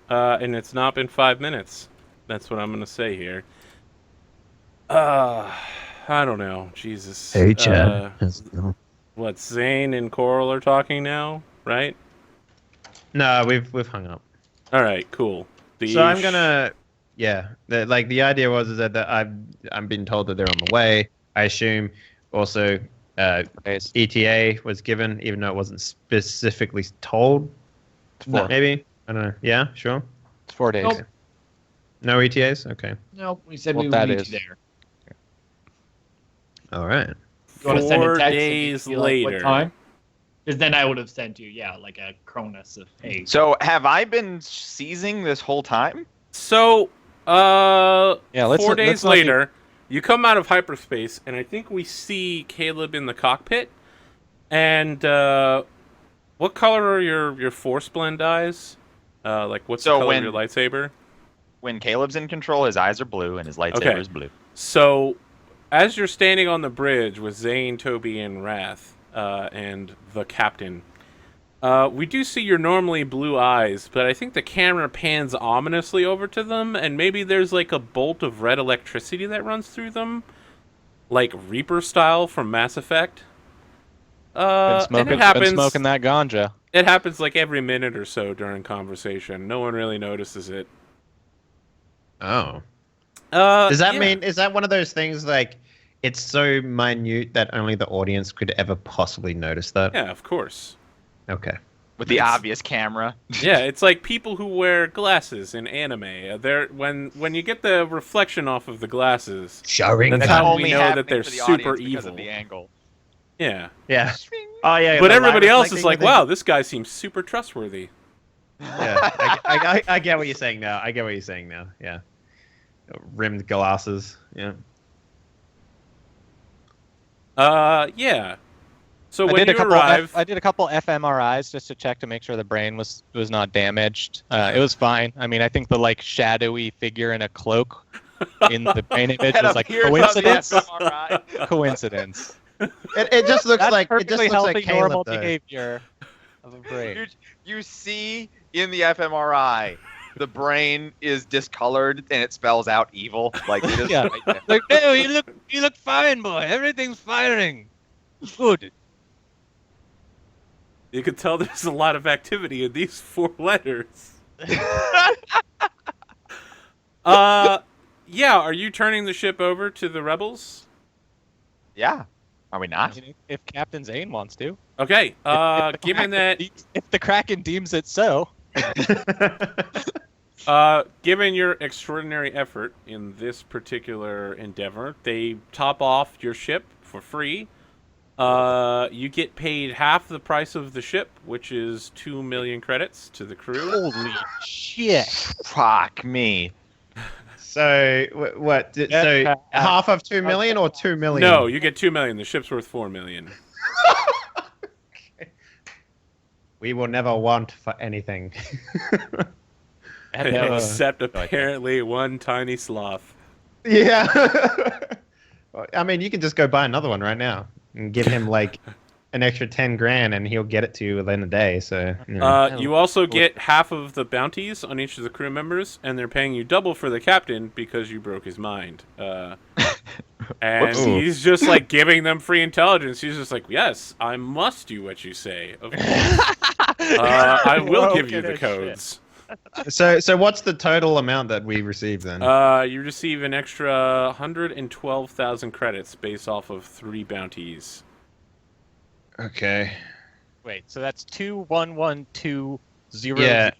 and it's not been 5 minutes. That's what I'm gonna say here. I don't know. Jesus. Hey, Chad. How's it going? What, Zane and Coral are talking now, right? No, we've hung up. All right, cool. So I'm gonna, yeah. The idea was is that I'm being told that they're on the way. I assume also ETA was given, even though it wasn't specifically told. No. Maybe I don't know. Yeah, sure. It's 4 days. Nope. No ETAs. Okay. No, we said Well, we that would meet is- you there. All right. You want to send a 4 text days and be like, later. what time? Because then I would have sent you, like a Cronus of, hey. So have I been seizing this whole time? So, Yeah, let's 4 days let's not be- later, you come out of hyperspace, and I think we see Caleb in the cockpit. And what color are your Force Blend eyes? Like, what's the So color when- of your lightsaber? When Caleb's in control, his eyes are blue and his lightsaber Okay. is blue. So, as you're standing on the bridge with Zane, Toby, and Wrath, and the captain, we do see your normally blue eyes, but I think the camera pans ominously over to them, and maybe there's like a bolt of red electricity that runs through them, like Reaper style from Mass Effect. And it happens. Been smoking that ganja. It happens like every minute or so during conversation. No one really notices it. Oh. Does that Yeah. mean, is that one of those things like it's so minute that only the audience could ever possibly notice that? Yeah, of course. Okay. With the obvious camera. Yeah, it's like people who wear glasses in anime. They're when you get the reflection off of the glasses. Showing That's That's how we only know that happening they're for the super audience because evil. of the angle. Yeah, Yeah. Oh yeah. but the everybody light else is reflecting like, the- "Wow, this guy seems super trustworthy." Yeah. I get what you're saying now. I get what you're saying now. Yeah. Rimmed glasses. Yeah. Yeah. So when you I arrive, did a couple fMRIs just to check to make sure the brain was not damaged. It was fine. I mean, I think the like shadowy figure in a cloak in the brain image That was like appears on the coincidence. fMRI. Coincidence. It just looks That's like it perfectly just looks healthy, like Caleb normal though. behavior of a brain. You see in the fMRI, the brain is discolored and it spells out evil. Like it is Yeah. right there. Like, no, you look fine, boy. Everything's firing. Good. you can tell there's a lot of activity in these 4 letters. Yeah. Are you turning the ship over to the rebels? Yeah. Are we not? If Captain Zane wants to. Okay. If the Given Kraken that. if the Kraken deems it so. Given your extraordinary effort in this particular endeavor, they top off your ship for free. You get paid half the price of the ship, which is 2 million credits to the crew. Holy shit. Fuck me. So what? So half of 2 million or 2 million? No, you get 2 million. The ship's worth 4 million. We will never want for anything. Except apparently one tiny sloth. Yeah. I mean, you can just go buy another one right now and give him like an extra 10 grand and he'll get it to you within a day. So, you know. You also get half of the bounties on each of the crew members, and they're paying you double for the captain because you broke his mind. And he's just like giving them free intelligence. He's just like, yes, I must do what you say. Of course. I will give you the codes. So what's the total amount that we received then? You receive an extra 112,000 credits based off of 3 bounties. Okay. Wait, so that's 2112000. Yeah.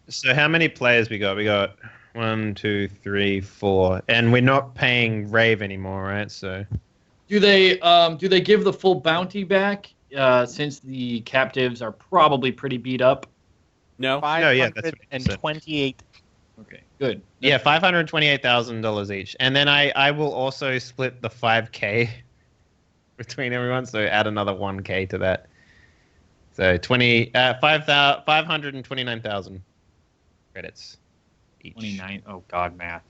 So how many players we got? We got 1, 2, 3, 4, and we're not paying Rave anymore, right? So Do they give the full bounty back since the captives are probably pretty beat up? No? No, yeah, that's what it said. 528. Okay, good. yeah, $528,000 each, and then I will also split the 5K between everyone, so add another 1K to that. So 529,000 credits each. 29. Oh God, math.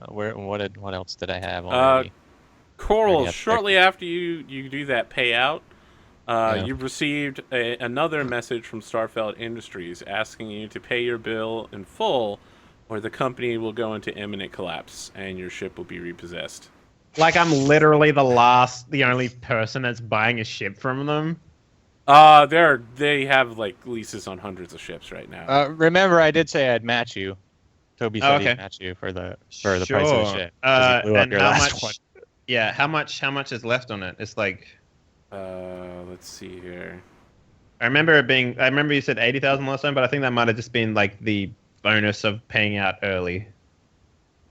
What else did I have already? Coral, Yeah, shortly after you do that payout, Yeah. You've received another message from Starfelt Industries asking you to pay your bill in full, or the company will go into imminent collapse and your ship will be repossessed. Like I'm literally the only person that's buying a ship from them. They have like leases on hundreds of ships right now. Remember, I did say I'd match you. Toby said okay. he'd match you for the price of the ship. 'Cause he blew up And your how last much? one. Yeah, how much is left on it? It's like Let's see here. I remember you said 80,000 last time, but I think that might have just been like the bonus of paying out early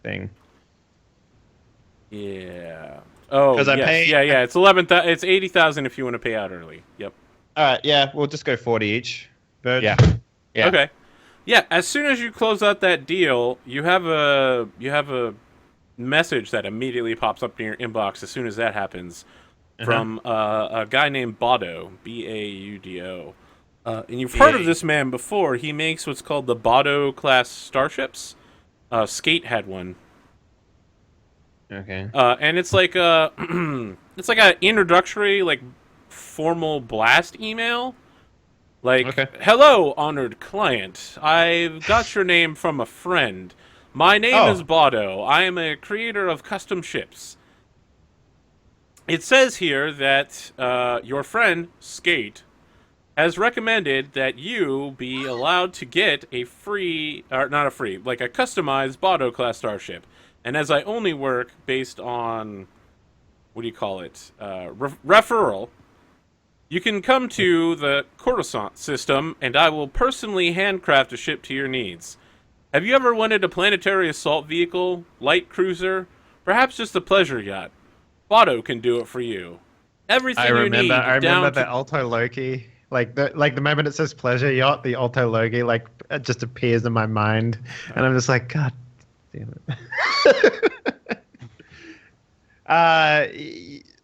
thing. Yeah. Oh, 'Cause I yes. pay- Yeah. It's 11,000. It's 80,000 if you want to pay out early. Yep. All right, yeah, we'll just go 40 each. Bird. Yeah. Yeah. Okay. Yeah. As soon as you close out that deal, you have a message that immediately pops up in your inbox as soon as that happens from a guy named Baudo, Baudo. And you've heard of this man before. He makes what's called the Baudo class starships. Skate had one. Okay. And it's like a it's like an introductory, like formal blast email. Like, Okay. hello, honored client. I've got your name from a friend. My name is Baudo. I am a creator of custom ships. It says here that your friend, Skate, has recommended that you be allowed to get a free, or not a free, like a customized Baudo class starship. And as I only work based on, what do you call it, referral, you can come to the Coruscant system, and I will personally handcraft a ship to your needs. Have you ever wanted a planetary assault vehicle, light cruiser, perhaps just a pleasure yacht? Baudo can do it for you. Everything I remember down the to... Alto Loki. Like the moment it says pleasure yacht, the Alto Loki like it just appears in my mind, and I'm just like, God damn it.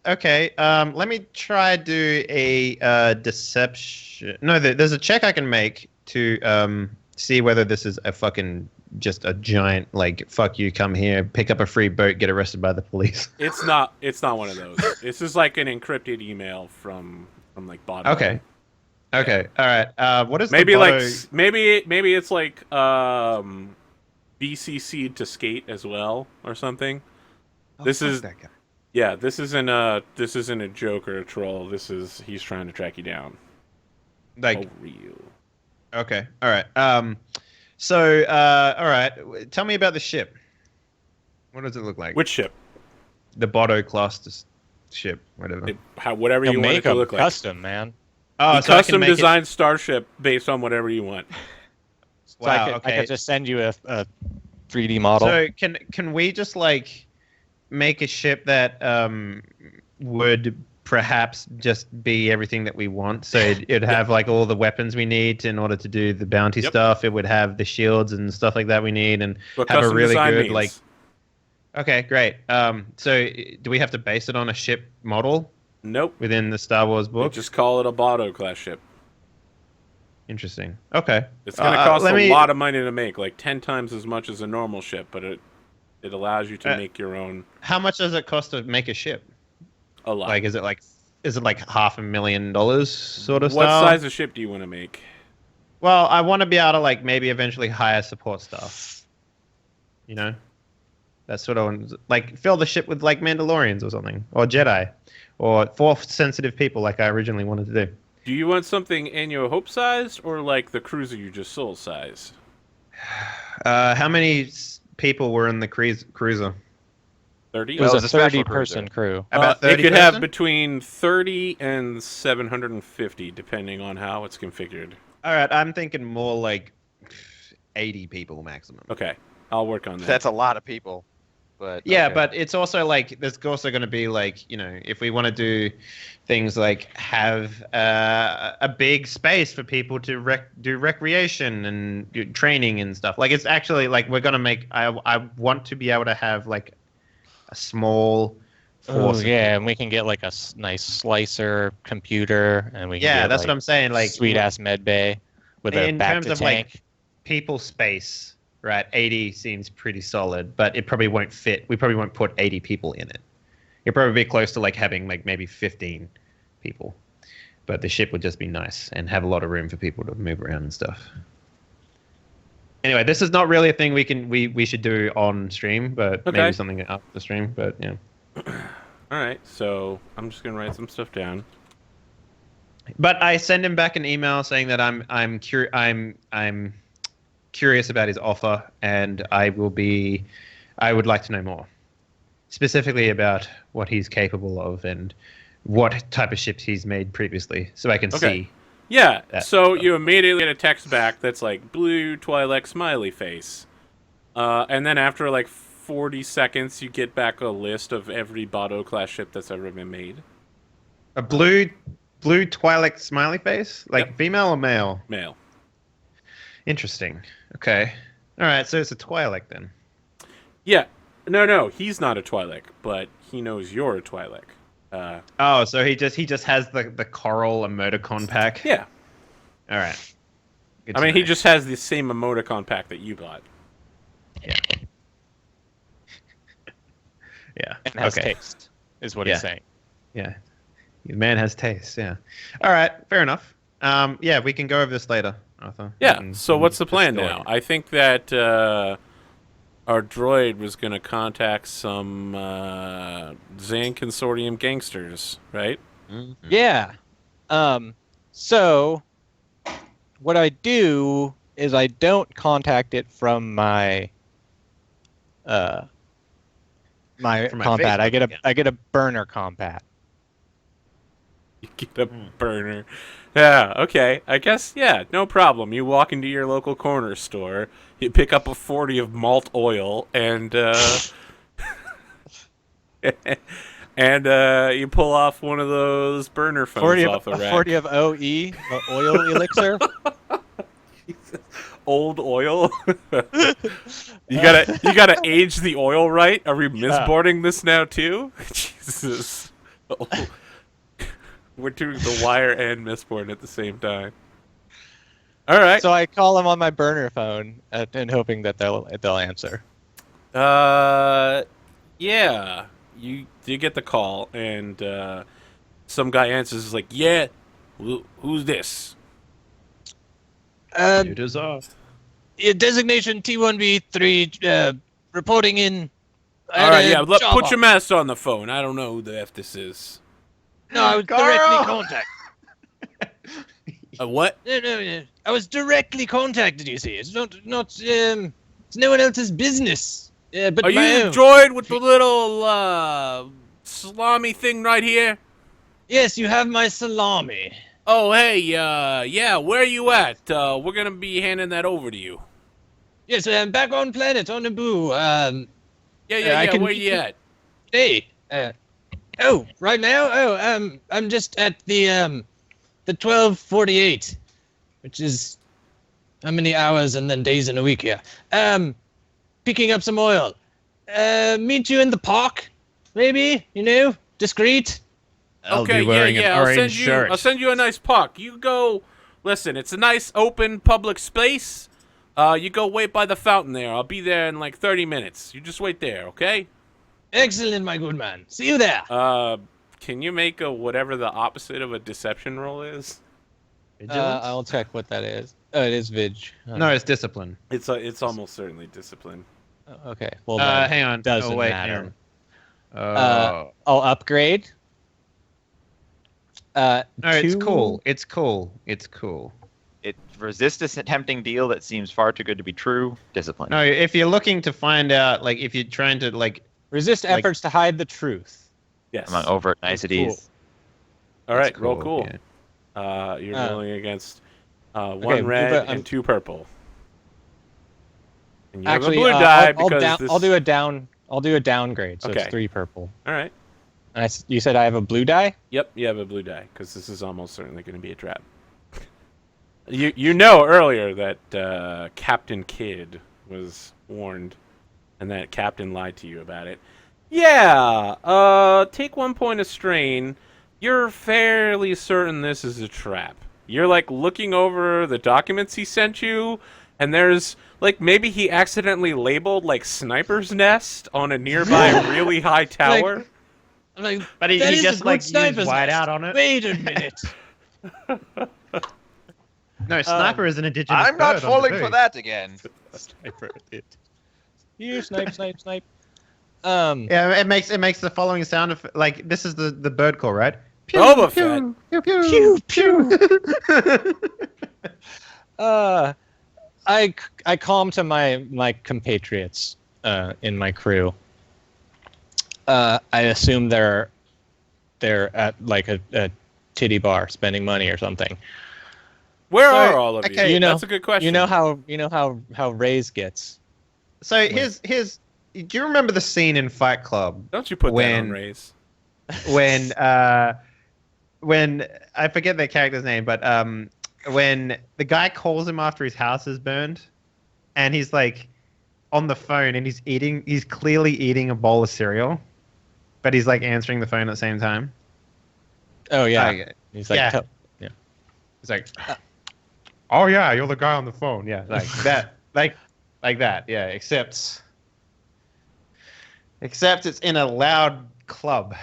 Okay. Let me try do a deception. No, there's a check I can make to see whether this is a fucking just a giant like fuck you, come here, pick up a free boat, get arrested by the police. It's not one of those. This is like an encrypted email from like Baudo. Okay. Okay. All right. What is Maybe the like Baudo... maybe it's like BCC'd to Skate as well or something. This is that guy. Yeah, this isn't a joke or a troll. He's trying to track you down. Like real. Okay. All right. So all right. Tell me about the ship. What does it look like? Which ship? The Baudo class ship, whatever. Whatever you He'll want it make to them look like. custom, man. Oh, A so I can custom make it- designed starship based on whatever you want. So Wow, I okay. could just send you a 3D model. So can we just like make a ship that would perhaps just be everything that we want? So it'd have like all the weapons we need in order to do the bounty stuff. It would have the shields and stuff like that we need, and What have a custom really design good means. like. Okay, great. So do we have to base it on a ship model Nope. within the Star Wars They book? just call it a Baudo class ship. Interesting. Okay. It's going to cost let a me- lot of money to make, like 10 times as much as a normal ship, but it allows you to make your own. How much does it cost to make a ship? A lot. Like, is it like $500,000 sort of What style? size of ship do you want to make? Well, I want to be able to like maybe eventually hire support staff. You know, that's what I want. Like fill the ship with like Mandalorians or something, or Jedi, or Force sensitive people, like I originally wanted to do. Do you want something in your Hope size or like the cruiser you just sold size? How many people were in the cruiser? 30? It was Well, a it's a special 30-person crew. About It 30 could have person? between 30 and 750, depending on how it's configured. All right, I'm thinking more like 80 people maximum. Okay, I'll work on that. That's a lot of people. But Yeah, okay. but it's also like there's also going to be like, you know, if we want to do things like have a big space for people to do recreation and do training and stuff. Like it's actually like we're going to make. I want to be able to have like a small. Oh force of yeah, people. and we can get like a nice slicer computer, and we can Yeah, get, that's like, what I'm saying. Like sweet ass med bay with a in back terms to of tank. like people space. Right, 80 seems pretty solid, but it probably won't fit. We probably won't put 80 people in it. It'll probably be close to like having like maybe 15 people. but the ship would just be nice and have a lot of room for people to move around and stuff. Anyway, this is not really a thing we should do on stream, but maybe something up the stream. But yeah. All right, so I'm just gonna write some stuff down. But I send him back an email saying that I'm curious about his offer, and I would like to know more, specifically about what he's capable of and what type of ships he's made previously, so I can see. Yeah, so you immediately get a text back that's like blue Twi'lek smiley face. And then after like 40 seconds, you get back a list of every Bado class ship that's ever been made. A blue Twi'lek smiley face? Like female or male? Male. Interesting. Okay. All right, so it's a Twi'lek then. Yeah. No, he's not a Twi'lek, but he knows you're a Twi'lek. So he just has the coral emoticon pack. Yeah. All right. I mean, he just has the same emoticon pack that you bought. Yeah. Yeah. And has taste, is what he's saying. Yeah. The man has taste. Yeah. All right. Fair enough. Yeah, we can go over this later, Arthur. Yeah. So what's the plan now? I think that our droid was going to contact some Zane Consortium gangsters, right? Mm-hmm. Yeah. So what I do is I don't contact it from my compat. I get a burner compat. You get a burner. Yeah, okay. I guess, yeah, no problem. You walk into your local corner store, you pick up a 40 of malt oil, and you pull off one of those burner phones off the rack. 40 of OE, the oil elixir. Jesus. Old oil. you gotta age the oil right. Are we misboarding this now too? Jesus. Oh. We're doing the wire and misboard at the same time. All right. So I call them on my burner phone and hoping that they'll answer. Yeah. You get the call, and some guy answers, is like, yeah, who's this? It is off. Designation T1B3 reporting in. All right, yeah, put your mask on the phone. I don't know who the F this is. No, I was directly contacted. What? No. I was directly contacted, you see. It's not it's no one else's business. But are you the droid with the little salami thing right here? Yes, you have my salami. Oh, hey, yeah, where are you at? We're gonna be handing that over to you. Yes, I'm back on planet, on Naboo. Yeah, where you at? Hey, right now? I'm just at the 1248, which is how many hours and then days in a week here. Picking up some oil. Meet you in the park, maybe, discreet. I'll be wearing an orange shirt. I'll send you a nice park. You go, listen, it's a nice open public space. You go wait by the fountain there. I'll be there in like 30 minutes. You just wait there, okay? Excellent, my good man. See you there. Can you make whatever the opposite of a deception roll is? I'll check what that is. Oh, it is Vig. No, it's discipline. It's almost certainly discipline. Okay. Well, hang on. Doesn't wait, matter. I'll upgrade. No, it's cool. It's cool. It resists a tempting deal that seems far too good to be true. Discipline. No, if you're looking to find out, like, if you're trying to, like... Resist efforts to hide the truth. Yes. Among overt niceties. Cool. All right, cool, roll cool. Yeah. You're rolling against one red and two purple. And you Actually, have a blue die because I'll do a downgrade, so it's 3 purple. All right. And you said I have a blue die? Yep, you have a blue die, because this is almost certainly going to be a trap. You know earlier that Captain Kidd was warned, and that Captain lied to you about it. Yeah, take 1 point of strain. You're fairly certain this is a trap. You're, like, looking over the documents he sent you, and there's, like, maybe he accidentally labeled, like, Sniper's Nest on a nearby really high tower. Like, but he just, like, used white out on it. Wait a minute. No, sniper is an indigenous I'm not bird on falling Naboo. for that again. Sniper. You snipe, snipe, snipe. Yeah, it makes the following sound of like this is the bird call, right? Pew, Boba pew, Fett. pew, pew, pew. I calm to my compatriots in my crew. I assume they're at like a titty bar spending money or something. Where So, are all of okay, you? That's a good question. You know how Ray's gets. So here's do you remember the scene in Fight Club Don't you put that on when- Rays. when I forget the character's name, but when the guy calls him after his house is burned, and he's like on the phone and he's clearly eating a bowl of cereal, but he's like answering the phone at the same time. Oh yeah. Okay. He's like, Yeah. It's like, oh yeah, you're the guy on the phone. Yeah, like that, like that. Yeah, except it's in a loud club.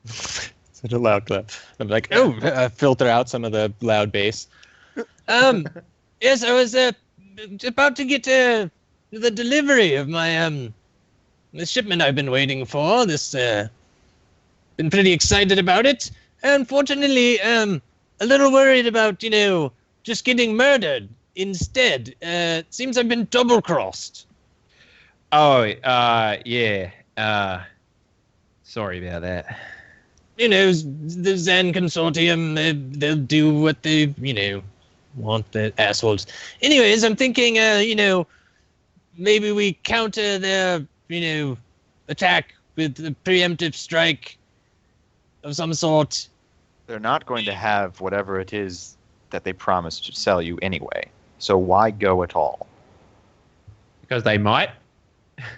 such a loud club. I'm like, filter out some of the loud bass. Yes, I was about to get the delivery of my the shipment I've been waiting for. Been pretty excited about it. Unfortunately, a little worried about just getting murdered instead. Seems I've been double crossed. Oh, yeah. Sorry about that. The Zane consortium, they'll do what they, want, the assholes. Anyways, I'm thinking, maybe we counter their, attack with a preemptive strike of some sort. They're not going to have whatever it is that they promised to sell you anyway. So why go at all? Because they might.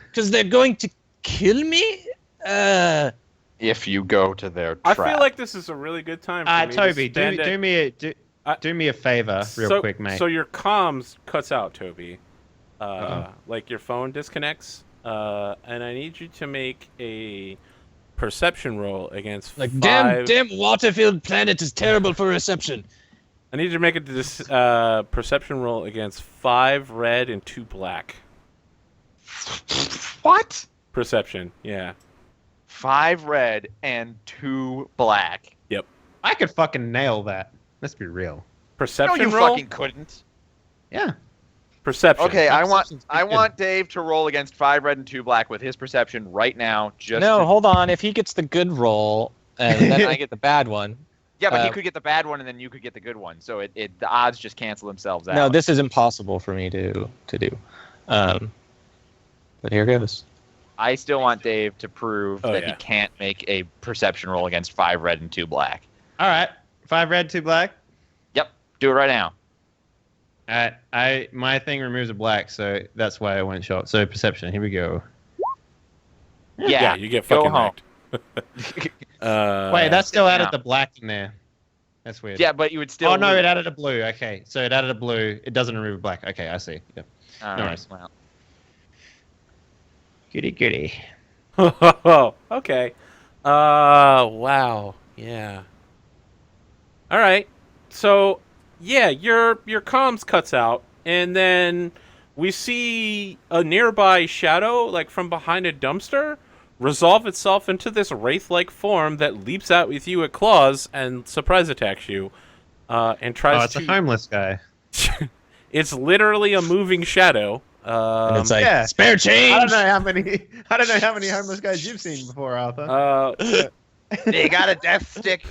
Because they're going to kill me? If you go to their I trap. feel like this is a really good time for me Toby, to spend do me a favor, real quick, mate. So your comms cuts out, Toby. Uh-oh. Like your phone disconnects. And I need you to make a perception roll against Like, five. damn Waterfield planet is terrible for reception. I need you to make a perception roll against 5 red and 2 black. What? Perception, yeah. 5 red and 2 black. Yep. I could fucking nail that. Let's be real. No, Perception you roll. fucking couldn't. Yeah. Perception. Okay, I Perception's good. want Dave to roll against 5 red and 2 black with his perception right now. Hold on. If he gets the good roll, and then I get the bad one. Yeah, but he could get the bad one and then you could get the good one. So the odds just cancel themselves out. No, this is impossible for me to do. But here goes. I still want Dave to prove that he yeah. can't make a perception roll against 5 red and 2 black. All right. 5 red, 2 black. Yep, do it right now. My thing removes a black, so that's why I went short. So perception. Here we go. Yeah, you get go fucking home. wrecked. Wait, that still added yeah. the black in there. That's weird. Yeah, but you would still. Oh no, lose. it added a blue. Okay, so it added a blue. It doesn't remove a black. Okay, I see. Yep. All no right, worries. well. Goody goody. Okay. Wow. Yeah. All right. So, yeah, your comms cuts out, and then we see a nearby shadow, like from behind a dumpster, resolve itself into this wraith-like form that leaps out with you at claws and surprise attacks you, and tries Oh, it's a homeless guy. It's literally a moving shadow. And it's like, yeah. spare change! I don't know how many homeless guys you've seen before, Arthur. They got a death stick.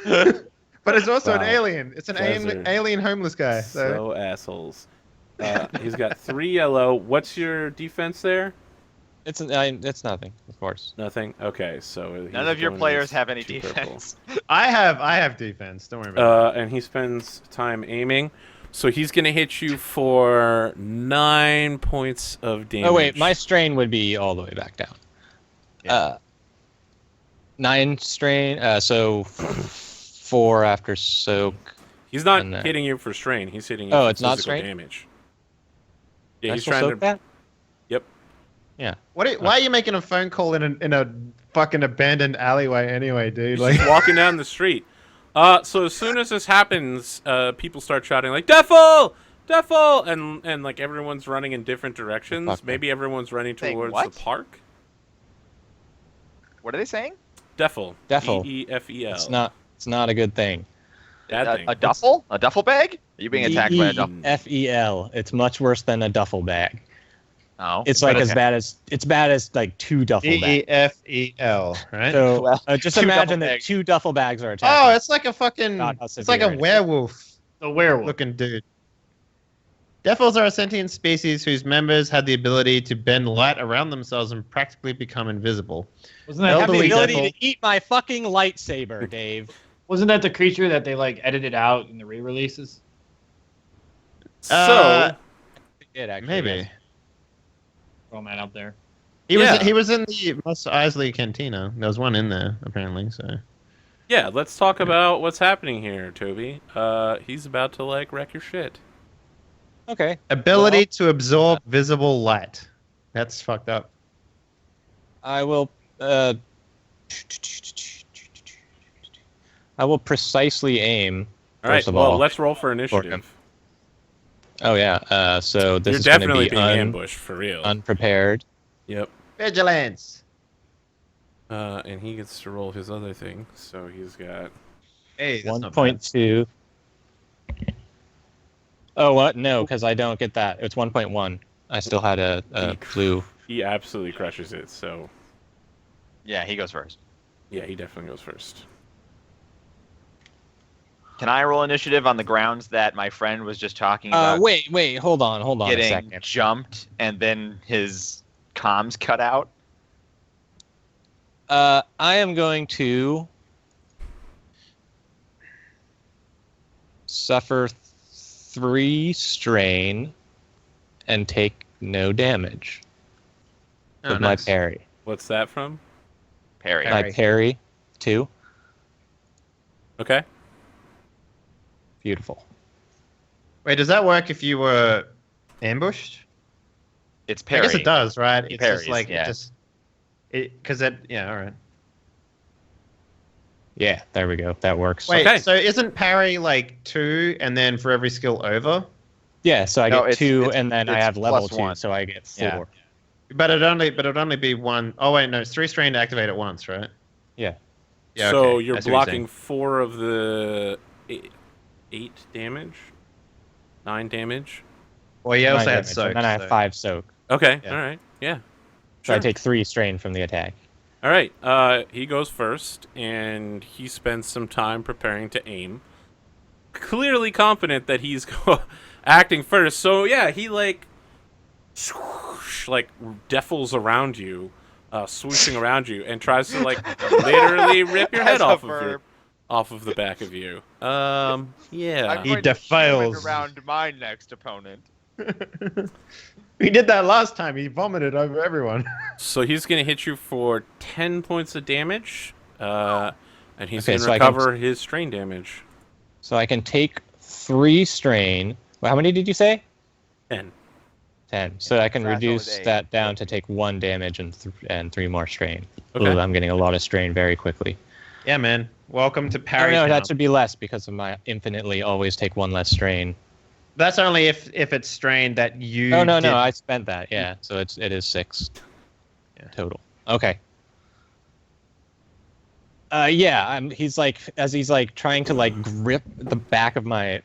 But it's also Wow. an alien. It's an Guys are alien homeless guy. so assholes. He's got 3 yellow. What's your defense there? It's nothing, of course. Nothing. Okay, so None he's of your going players against have any 2 purple. defense. I have defense. Don't worry about And he spends time aiming, so he's gonna hit you for 9 points of damage. Oh wait, my strain would be all the way back down. Yeah. 9 strain. So 4 after soak. He's not and then- hitting you for strain. He's hitting you Oh, for it's not physical strain? damage. Yeah, Can I he's still trying soak to. that? Yep. Yeah. it. Why are you making a phone call in a fucking abandoned alleyway anyway, dude? He's Like, just walking down the street. So as soon as this happens, people start shouting like "Devil! Devil!" and like everyone's running in different directions. Fuck. Maybe everyone's running Saying towards what? the park. What are they saying? Defel. Defel. D-E-F-E-L. It's not a good thing. Bad thing. A duffel? A duffel bag? Are you being attacked by a duffel? DEFEL. It's much worse than a duffel bag. Oh. It's like But as bad as like 2 duffel bags. DEFEL, right? So Well, just 2 imagine duffel that bags. 2 duffel bags are attacking. Oh, it's like a fucking. God, how It's like severe a it is. werewolf The werewolf. looking dude. Defils are a sentient species whose members had the ability to bend light around themselves and practically become invisible. Wasn't I that have the Elderly ability devil. to eat my fucking lightsaber, Dave. wasn't that the creature that they like edited out in the re-releases? So It actually Maybe. is. Throw that out there. He Yeah. was in the Mos Eisley Cantina. There was one in there, apparently, so. yeah, let's talk about what's happening here, Toby. He's about to like wreck your shit. Okay. Ability to absorb visible light. That's fucked up. I will precisely aim. All right. First of Well, all. let's roll for initiative. Oh yeah. So this You're is going to definitely be being ambushed for real. unprepared. Yep. Vigilance. And he gets to roll his other thing, so he's got. Hey, that's not bad. 1.2. Oh what? No, because I don't get that. It's 1.1. I still had a blue. He absolutely crushes it. So Yeah, he goes first. yeah, he definitely goes first. Can I roll initiative on the grounds that my friend was just talking about Wait. Hold on a getting second. jumped and then his comms cut out? I am going to suffer 3 strain and take no damage Oh, with nice. my parry. What's that from? Parry. Parry. My parry 2. Okay. Beautiful. Wait, does that work if you were ambushed? It's parry. I guess it does, right? It's parries, just like yeah. because that yeah, all right. Yeah, there we go. That works. Wait, Okay. so isn't parry like 2 and then for every skill over? Yeah, so I No, get it's- 2 it's- and then I it's have level plus 2, 1. so I get 4. Yeah. But it'd only be 1. Oh wait, no, it's 3 strain to activate at once, right? Yeah. Yeah. So okay, you're I see what blocking saying. 4 of the 8 damage, 9 damage. Well, you 9 also had damage, soak. and then I have so- 5 soak. Okay. Yeah. All right. Yeah. So I take 3 strain from the attack. All right. He goes first, and he spends some time preparing to aim. Clearly confident that he's acting first. So yeah, he like swoosh, like defils around you, swooshing around you, and tries to like literally rip your head As a off verb. off of the back of you. I'm Yeah. He going to defiles. human around my next opponent. He did that last time. He vomited over everyone. So he's gonna hit you for 10 points of damage, and he's Okay, gonna so I can- recover his strain damage. So I can take 3 strain. Well, how many did you say? 10. 10. So I can Frazzle reduce with 8. that down to take 1 damage and 3 more strain. Okay. Ooh, I'm getting a lot of strain very quickly. Yeah, man. Welcome to Oh, parry. no, that count. should be less because of my infinitely always take 1 less strain. That's only if it's strained that you. Oh no, did- no, I spent that. Yeah, so it is 6 Yeah. total. Okay. Yeah, he's like as he's like trying to like grip the back of my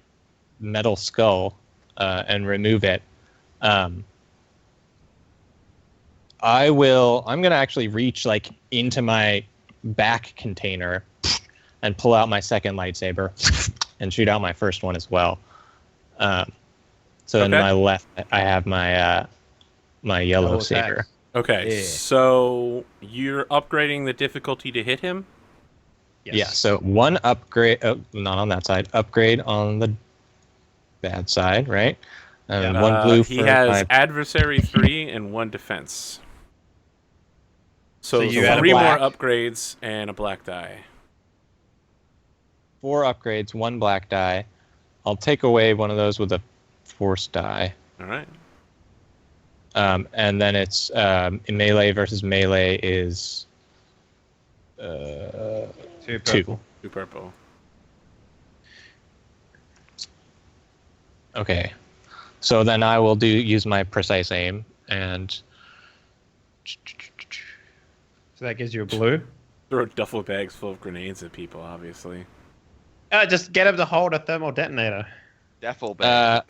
metal skull and remove it. I'm gonna actually reach like into my back container and pull out my second lightsaber and shoot out my first one as well. So in Okay. my left, I have my my yellow Double saber. attack. Okay, Yeah. so you're upgrading the difficulty to hit him? Yes. Yeah, so 1 upgrade, not on that side, upgrade on the bad side, right? And Yeah. 1 blue He for has my... adversary 3 and 1 defense. So, So you add a 3 more black. upgrades and a black die. 4 upgrades, 1 black die. I'll take away one of those with a force die. All right. And then it's melee versus melee is 2 2. purple. 2 purple. Okay. So then I will use my precise aim and. So that gives you a blue. Throw duffel bags full of grenades at people, obviously. Just get him to hold a thermal detonator. Defil bag.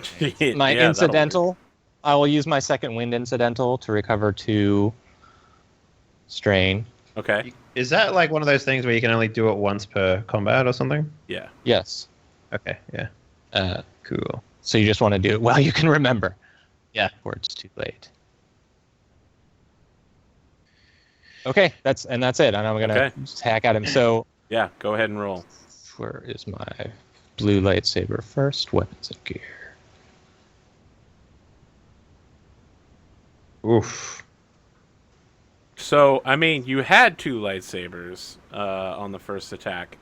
My Yeah, that'll incidental. I will use my second wind incidental to recover 2 strain. work. Okay. Is that like one of those things where you can only do it once per combat or something? Yeah. Yes. Okay, yeah. Cool. So you just want to do it while you can remember. Yeah. Before it's too late. Okay, that's it. And I'm gonna just hack at him. So Yeah, go ahead and roll. where is my blue lightsaber first? Weapons and gear. Oof. So, I mean, you had 2 lightsabers on the first attack,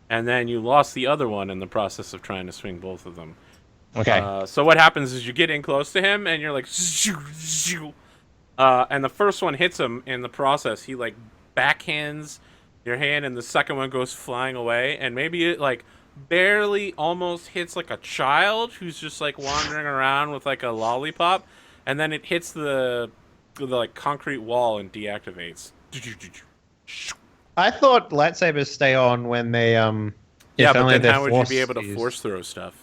and then you lost the other one in the process of trying to swing both of them. Okay. So what happens is you get in close to him, and you're like, "Shoo, shoo." And the first one hits him in the process. He, like, backhands your hand, and the second one goes flying away, and maybe it, like, barely almost hits, like, a child who's just, like, wandering around with, like, a lollipop, and then it hits the like, concrete wall and deactivates. I thought lightsabers stay on when they Yeah, if but only then they're how would you force be able to used. force throw stuff?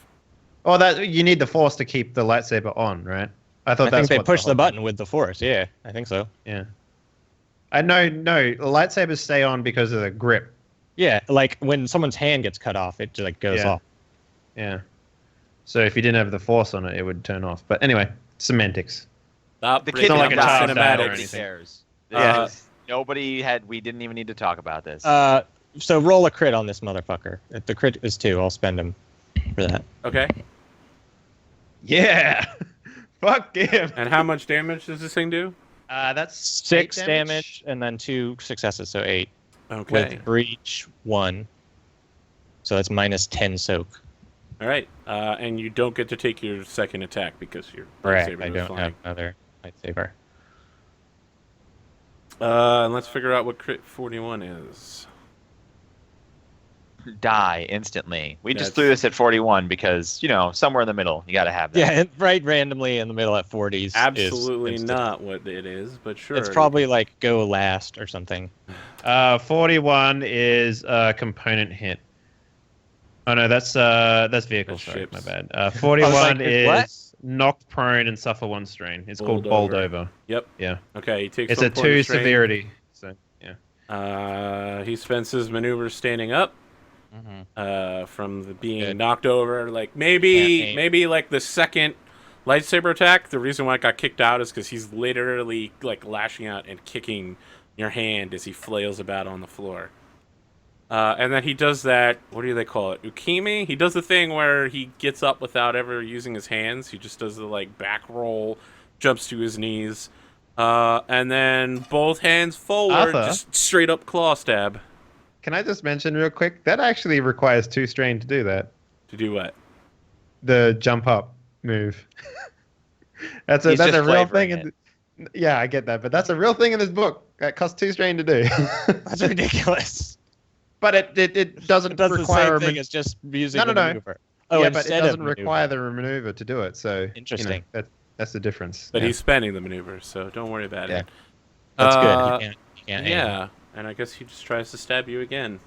Oh, that you need the force to keep the lightsaber on, right? I thought I that's think they what push the whole- button with the force. Yeah, I think so. Yeah. I know. No, lightsabers stay on because of the grip. Yeah, like when someone's hand gets cut off, it just like goes Yeah. off. Yeah. So if you didn't have the force on it, it would turn off. But anyway, semantics. Stop The breaking kid not up like the a child cinematic. died or Nobody anything. cares. Yeah. We didn't even need to talk about this. So roll a crit on this motherfucker. If the crit is 2, I'll spend him for that. Okay. Yeah. Fuck him. And how much damage does this thing do? That's 6 8 damage and then 2 successes, so 8. Okay. With breach 1. So that's minus 10 soak. All right. And you don't get to take your second attack because your Correct. lightsaber I is don't flying. have another lightsaber. And let's figure out what crit 41 is. Die instantly. We just That's- threw this at 41 because, somewhere in the middle, you got to have that. Yeah, and right randomly in the middle at 40s. Absolutely is not what it is, but sure. It's probably like go last or something. 41 is a component hit. Oh no, that's vehicle. That's Sorry, ships. my bad. 41 like, is what? knocked prone and suffer 1 strain. It's called Bowled bowled over. over. Yep. Yeah. Okay, he takes It's a 1 point of 2 strain. severity. So yeah. He spends his maneuver standing up. Mm-hmm. From the being Good. knocked over. Like Can't maybe aim. like the second lightsaber attack. The reason why it got kicked out is because he's literally like lashing out and kicking your hand as he flails about on the floor. And then he does that. What do they call it? Ukemi. He does the thing where he gets up without ever using his hands. He just does the like back roll, jumps to his knees, and then both hands forward, Arthur? just straight up claw stab. Can I just mention real quick? That actually requires 2 strain to do that. To do what? The jump up move. that's He's a just real flavoring thing. Yeah, I get that, but that's a real thing in this book. That costs 2 strain to do. That's ridiculous. But it doesn't It does the require same thing as just using No, the no. maneuver. Oh, yeah, but it instead of doesn't maneuver. require the maneuver to do it. So Interesting. That's the difference. But yeah. he's spending the maneuver, so don't worry about Yeah. it. That's good. Uh, You can't aim. Yeah, and I guess he just tries to stab you again.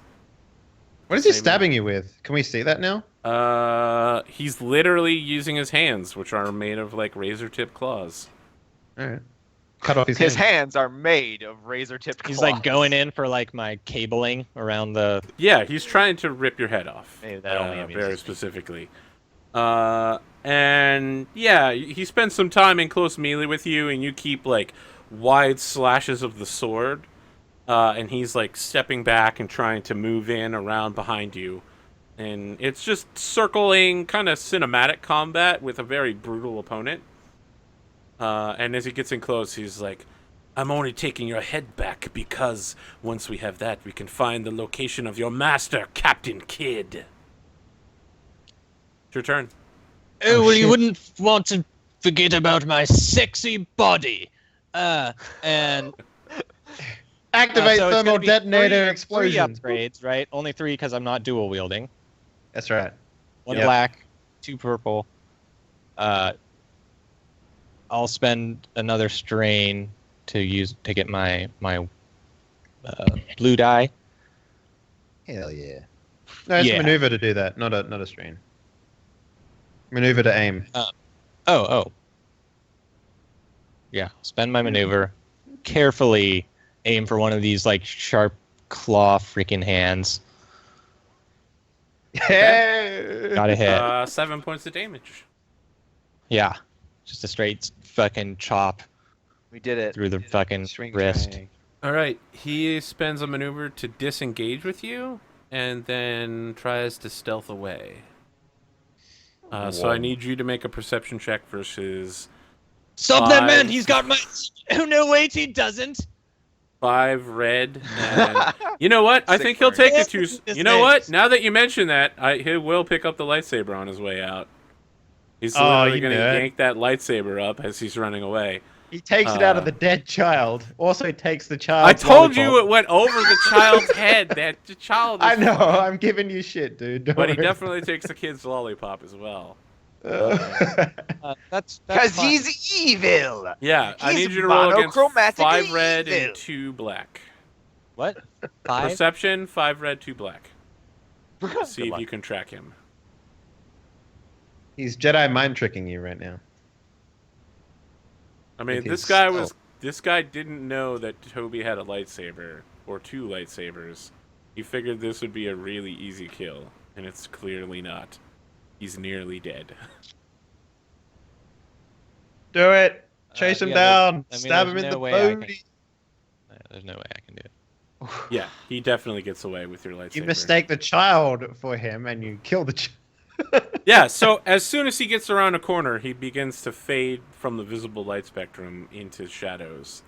What is he Same- stabbing you with? Can we see that now? He's literally using his hands, which are made of like razor tip claws. All right. Cut off his His hand. hands are made of razor-tipped claws. He's like going in for like my cabling around the. Yeah, he's trying to rip your head off. Maybe that only amuses very me. specifically. And yeah, he spends some time in close melee with you, and you keep like wide slashes of the sword. And he's like stepping back and trying to move in around behind you. And it's just circling, kind of cinematic combat with a very brutal opponent. And as he gets in close, he's like, I'm only taking your head back because once we have that, we can find the location of your master, Captain Kidd. It's your turn. Oh, well, you shit. wouldn't want to forget about my sexy body. And Activate so it's thermal gonna be detonator three explosion. upgrades, right? Only 3 because I'm not dual wielding. That's right. 1 Yeah. black, 2 purple. I'll spend another strain to get my blue die. Hell yeah. No, it's Yeah. a maneuver to do that, not a strain. Maneuver to aim. Oh. Yeah, spend my maneuver. Carefully aim for one of these like sharp claw freaking hands. Yeah. Got a hit. 7 points of damage. Yeah. Just a straight fucking chop We did it. through the fucking Swing wrist. drag. All right, he spends a maneuver to disengage with you, and then tries to stealth away. So I need you to make a perception check versus Stop that man! Five. He's got my. Oh no! Wait, he doesn't. 5 red. And you know what? I 6 think he'll green. take it to. This You know what? is- Now that you mention that, he will pick up the lightsaber on his way out. He's Oh, literally you going to nerd. yank that lightsaber up as he's running away. He takes it out of the dead child. Also takes the child. I told you it went over the child's head. That the child. Is I know. fine. I'm giving you shit, dude. Don't But he worry. definitely takes the kid's lollipop as well. That's Because fine. he's evil. Yeah, I He's need you to roll against monochromatically 5 red evil. and 2 black. What? 5? Perception, 5 red, 2 black. See Good if luck. you can track him. He's Jedi mind tricking you right now. I mean, With this his guy skull. was. This guy didn't know that Toby had a lightsaber or 2 lightsabers. He figured this would be a really easy kill, and it's clearly not. He's nearly dead. Do it. Chase him yeah, down. I mean, Stab him there's in no the way I can- booty. There's no way I can do it. Yeah, he definitely gets away with your lightsaber. You mistake the child for him, and you kill the child. Yeah, so as soon as he gets around a corner, he begins to fade from the visible light spectrum into shadows,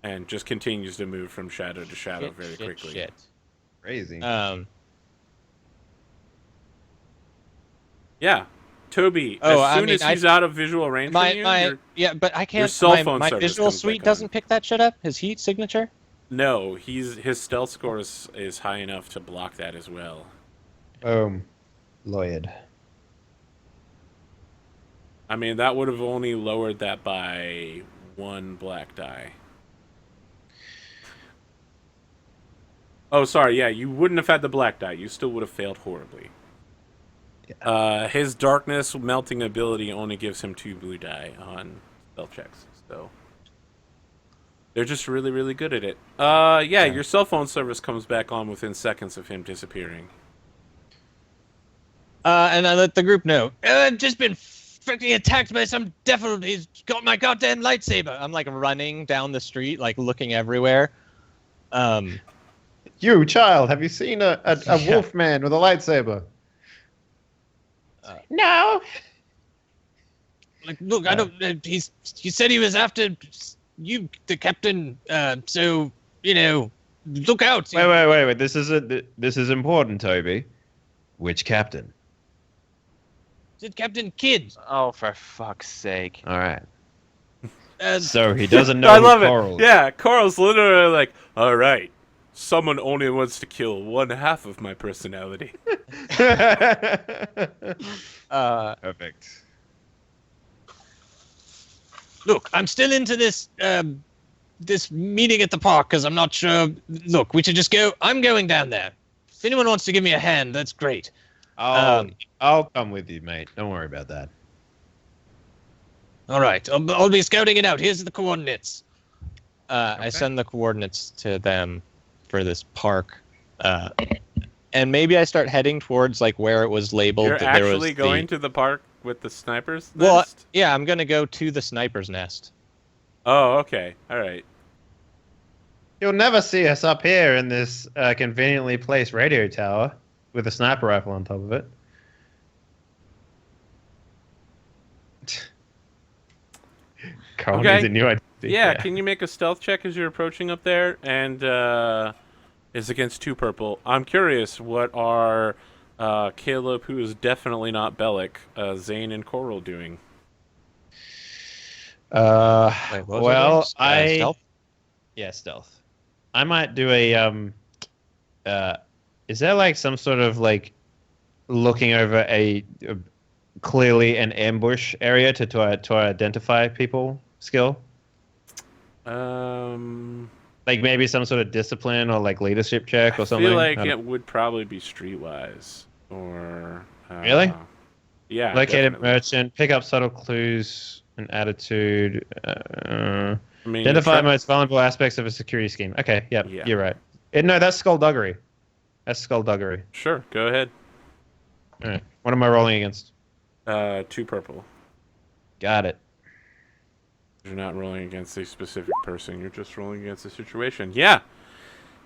and just continues to move from shadow to shadow very quickly. Shit. Crazy. Yeah, Toby. Oh, as I soon mean, as he's out of visual range from you, you're- Yeah, but I can't. cell phone my service visual comes suite back on. doesn't pick that shit up. His heat signature. no, his stealth score is high enough to block that as well. Boom. Lawyered. I mean, that would have only lowered that by 1 black die. Oh, sorry. Yeah, you wouldn't have had the black die. You still would have failed horribly. His darkness melting ability only gives him 2 blue die on stealth checks. So they're just really, really good at it. Yeah, your cell phone service comes back on within seconds of him disappearing. And I let the group know. I've just been freaking attacked by some devil. He's got my goddamn lightsaber. I'm like running down the street, like looking everywhere. You, child, have you seen a Yeah. wolf man with a lightsaber? No. Like, look, I don't. He said he was after you, the captain. So you know, look out. Wait. This is important, Toby. Which captain? It's Captain Kidd. Oh, for fuck's sake. All right. Uh, So he doesn't know I who love Coral it. Yeah, Coral's literally like, all right, someone only wants to kill 1/2 of my personality. Perfect. Look, I'm still into this this meeting at the park because I'm not sure. Look, we should just go. I'm going down there. If anyone wants to give me a hand, that's great. I'll come with you, mate. Don't worry about that. All right, I'll be scouting it out. Here's the coordinates. I Okay. send the coordinates to them for this park, and maybe I start heading towards like where it was labeled. You're that there was actually going to the park with the snipers Well, nest? yeah, I'm gonna go to the sniper's nest. Oh, okay. All right. You'll never see us up here in this conveniently placed radio tower with a sniper rifle on top of it. Carl Okay. needs a new idea. Yeah, can you make a stealth check as you're approaching up there? And is against 2 purple. I'm curious, what are Caleb, who is definitely not Bellic, Zane and Coral doing? Wait, what was Well, it? Stealth? Yeah, stealth. I might do a is there like some sort of like looking over a clearly an ambush area to identify people skill? Like maybe some sort of discipline or like leadership check or I something? feel like it would probably be streetwise or Really? Yeah. Locate a definitely. merchant, pick up subtle clues and attitude. I mean, Identify most vulnerable aspects of a security scheme. Okay, yep, Yeah. you're right. No, that's skullduggery. That's skullduggery. Sure, go ahead. All right. What am I rolling against? 2 purple. Got it. You're not rolling against a specific person. You're just rolling against a situation. Yeah.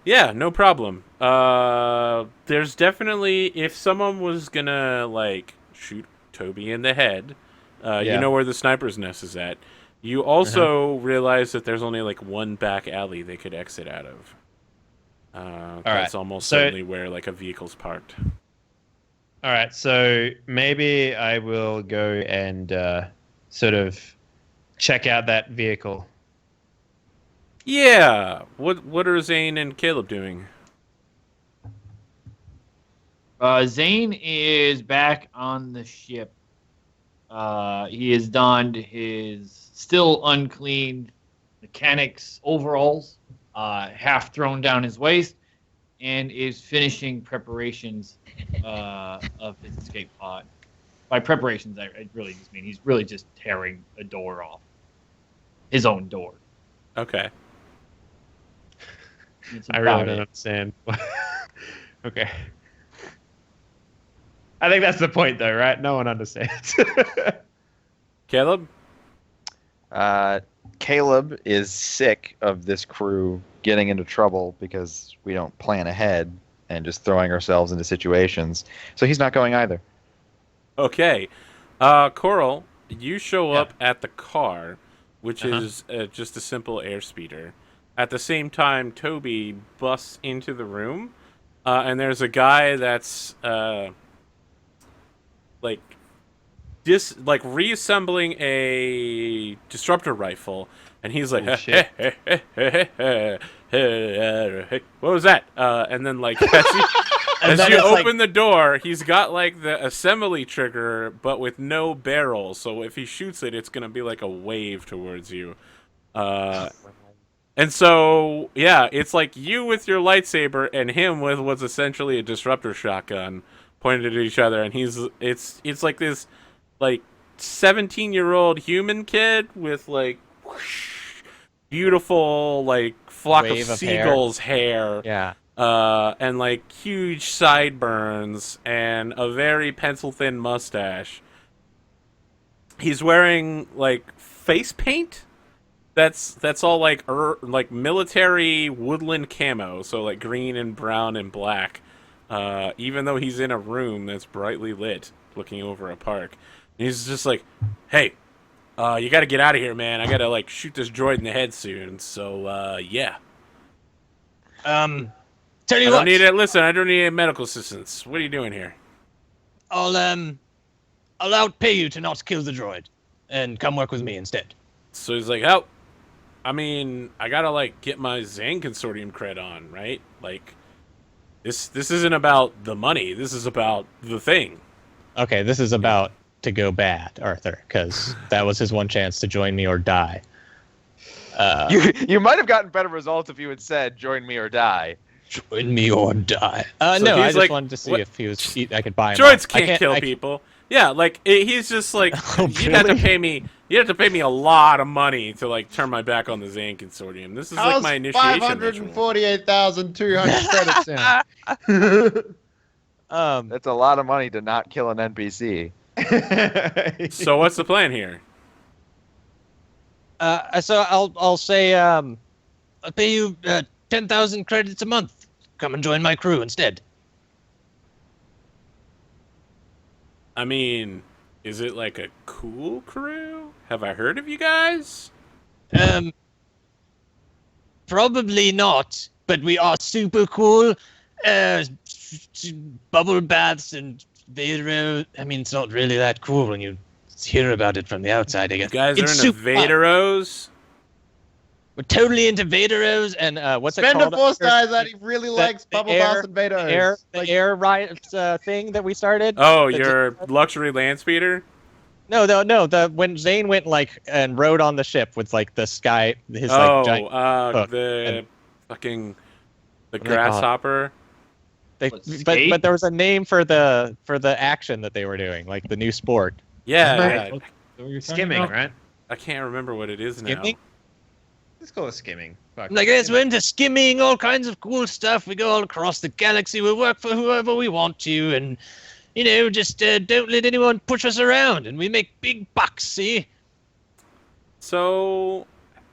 Yeah, no problem. There's definitely, if someone was gonna like shoot Toby in the head, you know where the sniper's nest is at. You also realize that there's only like one back alley they could exit out of. That's almost certainly where like a vehicle's parked. All right, so maybe I will go and sort of check out that vehicle. Yeah. What are Zane and Caleb doing? Zane is back on the ship. He has donned his still unclean mechanics overalls, half thrown down his waist, and is finishing preparations of his escape pod. By preparations, I really just mean he's really just tearing a door off. His own door. Okay. I really don't understand. Okay. I think that's the point, though, right? No one understands. Caleb? Caleb is sick of this crew getting into trouble because we don't plan ahead and just throwing ourselves into situations. So he's not going either. Okay. Coral, you show up at the car, which is just a simple airspeeder. At the same time, Toby busts into the room, and there's a guy that's reassembling a disruptor rifle, and he's like, shit. what was that? And then like as you open the door, he's got like the assembly trigger, but with no barrel. So if he shoots it, it's gonna be like a wave towards you. And so, yeah, it's like you with your lightsaber and him with what's essentially a disruptor shotgun pointed at each other, and it's like this like 17-year-old human kid with like whoosh, beautiful like flock Wave of of hair. seagulls hair. Yeah. And like huge sideburns and a very pencil thin mustache. He's wearing like face paint. That's all like military woodland camo, so like green and brown and black. Even though he's in a room that's brightly lit, looking over a park, and he's just like, "Hey, you got to get out of here, man. I got to like shoot this droid in the head soon." So yeah. Tell you I don't what. need it. Listen, I don't need any medical assistance. What are you doing here? I'll outpay you to not kill the droid, and come work with me instead. So he's like, "Oh, I mean, I gotta like get my Zane Consortium cred on, right? Like, this isn't about the money. This is about the thing." Okay, this is about to go bad, Arthur, because that was his one chance to join me or die. You might have gotten better results if you had said, "Join me or die." Join me or die. So No, I he's just like, wanted to see what- if I could buy him. Droids off. I can't kill I people. Yeah, like he's just like Oh, you'd have to really? pay me. You have to pay me a lot of money to like turn my back on the Zane Consortium. This is like my initiation ritual. 548,200 credits in. That's a lot of money to not kill an NPC. So what's the plan here? So I'll say I'll pay you 10,000 credits a month. Come and join my crew instead. I mean, is it like a cool crew? Have I heard of you guys? Probably not, but we are super cool. Bubble baths and Vader. I mean, it's not really that cool when you hear about it from the outside. I guess You guys It's are into super- Vaderos? We're totally into Vaderos and what's it Spender called? Force guys that he really likes the Bubble air- Bass and Vados. The air riots thing that we started. Oh, The- your luxury land speeder? No. The when Zane went like and rode on the ship with like the sky, his like giant. hook the and- the do they call it? grasshopper. What, But skate? there was a name for the action that they were doing, like the new sport. Yeah, Right. yeah. What you're talking Skimming, about? right? I can't remember what it is Skimming? Let's call it skimming. Fuck. Like yes, we're into skimming, all kinds of cool stuff. We go all across the galaxy. We work for whoever we want to, and just don't let anyone push us around, and we make big bucks. See? So,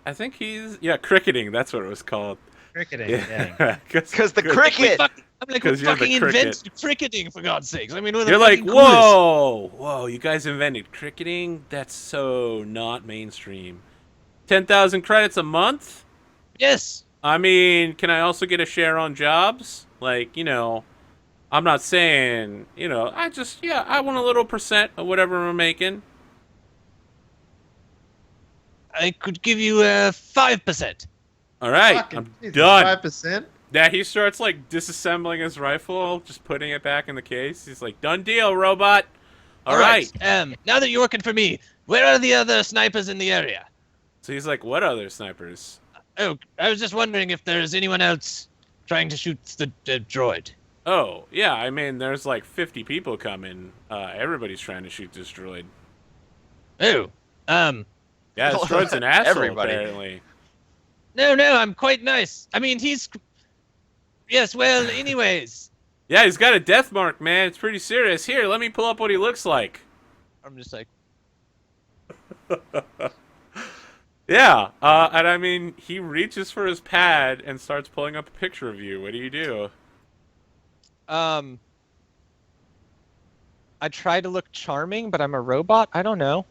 I think he's cricketing. That's what it was called. Cricketing. Yeah. Yeah, Because the cricket. I'm like, we 'Cause you're the fucking cricket. invented cricketing, for God's sakes. I mean, we're the You're like, fucking coolest. whoa, you guys invented cricketing? That's so not mainstream. 10,000 credits a month? Yes. I mean, can I also get a share on jobs? Like, I'm not saying, I want a little percent of whatever we're making. I could give you 5%. All right, Fucking I'm Jesus, done. 5%? Yeah, he starts, like, disassembling his rifle, just putting it back in the case. He's like, done deal, robot. All right. Now that you're working for me, where are the other snipers in the area? So he's like, what other snipers? Oh, I was just wondering if there's anyone else trying to shoot the droid. Oh, yeah, I mean, there's like 50 people coming. Everybody's trying to shoot this droid. Oh, Yeah, this droid's an asshole, Everybody. apparently. no, I'm quite nice. I mean, yes, well, anyways. Yeah, he's got a death mark, man. It's pretty serious. Here, let me pull up what he looks like. I'm just like, Yeah, and I mean, he reaches for his pad and starts pulling up a picture of you. What do you do? I try to look charming, but I'm a robot. I don't know.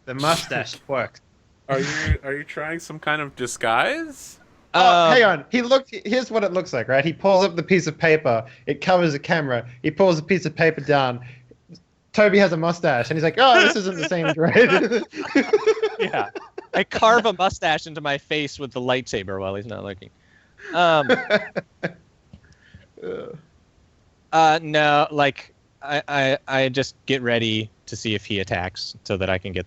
The mustache works. Are you trying some kind of disguise? Hang on. Here's what it looks like, right? He pulls up the piece of paper. It covers the camera. He pulls the piece of paper down. Toby has a mustache, and he's like, "Oh, this isn't the same droid." Yeah. I carve a mustache into my face with the lightsaber while he's not looking. No, like I just get ready to see if he attacks so that I can get,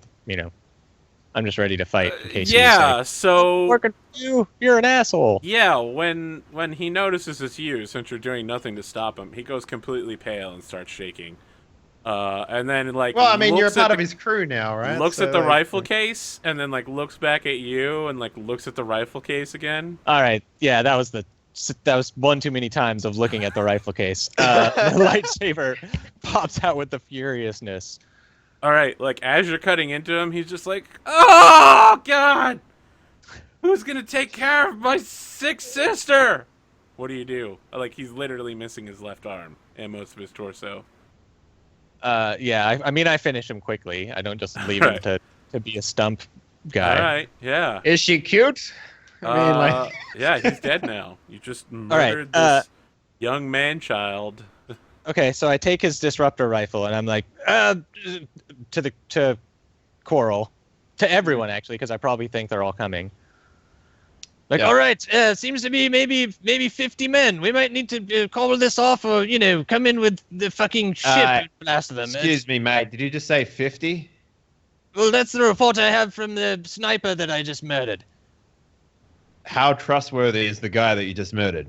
I'm just ready to fight in case Yeah, he's so working for you. You're an asshole. yeah, when he notices it's you, since you're doing nothing to stop him, he goes completely pale and starts shaking. And then like Well, I mean, you're a looks at part of the- his crew now, right? Looks So, at the like, rifle case and then like looks back at you and like looks at the rifle case again. All right. Yeah, that was one too many times of looking at the rifle case. The lightsaber pops out with the furiousness. All right, like as you're cutting into him, he's just like, "Oh God, who's gonna take care of my sick sister?" What do? Like he's literally missing his left arm and most of his torso. Yeah, I mean, I finish him quickly. I don't just leave him to be a stump guy. All right, yeah. Is she cute? I mean, like, Yeah, he's dead now. You just right, murdered this young man child. Okay, so I take his disruptor rifle and I'm like, to Coral, to everyone actually, because I probably think they're all coming. Like, Yeah. all right, seems to be maybe 50 men. We might need to call this off, or come in with the fucking ship and blast them. excuse me, mate. Did you just say 50? Well, that's the report I have from the sniper that I just murdered. How trustworthy is the guy that you just murdered?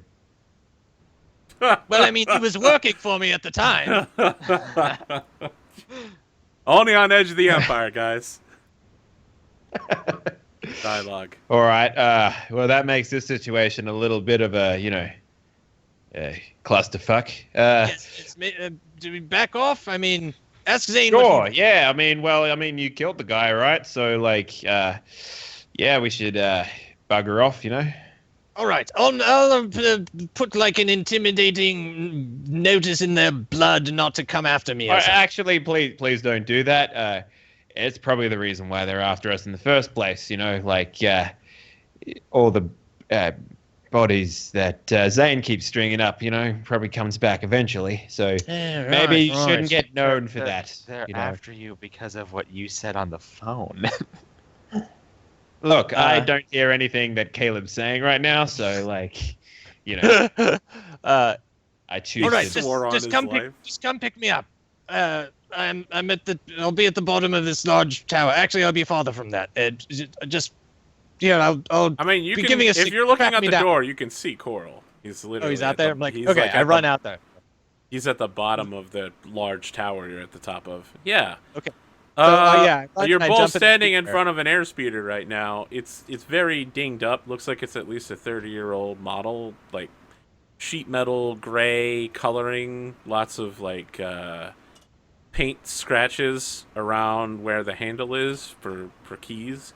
Well, I mean, he was working for me at the time. Only on Edge of the Empire, guys. Dialogue. All right. Well, that makes this situation a little bit of a, clusterfuck. Do we back off? I mean, ask Zane. Sure. Yeah. I mean, you killed the guy, right? So, like, yeah, we should bugger off. All right, I'll put like an intimidating notice in their blood not to come after me. Or something. Actually, please don't do that. It's probably the reason why they're after us in the first place. Like all the bodies that Zane keeps stringing up. Probably comes back eventually. So maybe you shouldn't get known for that. They're after you because of what you said on the phone. Look, I don't hear anything that Caleb's saying right now, so like, you know, I choose All right, to. swore on just his come life. just come pick me up. I'll be at the bottom of this large tower. Actually, I'll be farther from that. Just here, I'll I mean, you be can. giving a If you're looking track at me the down. door, you can see Coral. He's literally. Oh, he's out there. I'm like, he's okay, like I at run the, out there. He's at the bottom of the large tower you're at the top of. Yeah. Okay. Yeah, You're I both jump in the standing in speeder. front of an airspeeder right now. It's very dinged up. Looks like it's at least a 30-year-old model. Like sheet metal, gray coloring, lots of like paint scratches around where the handle is for keys.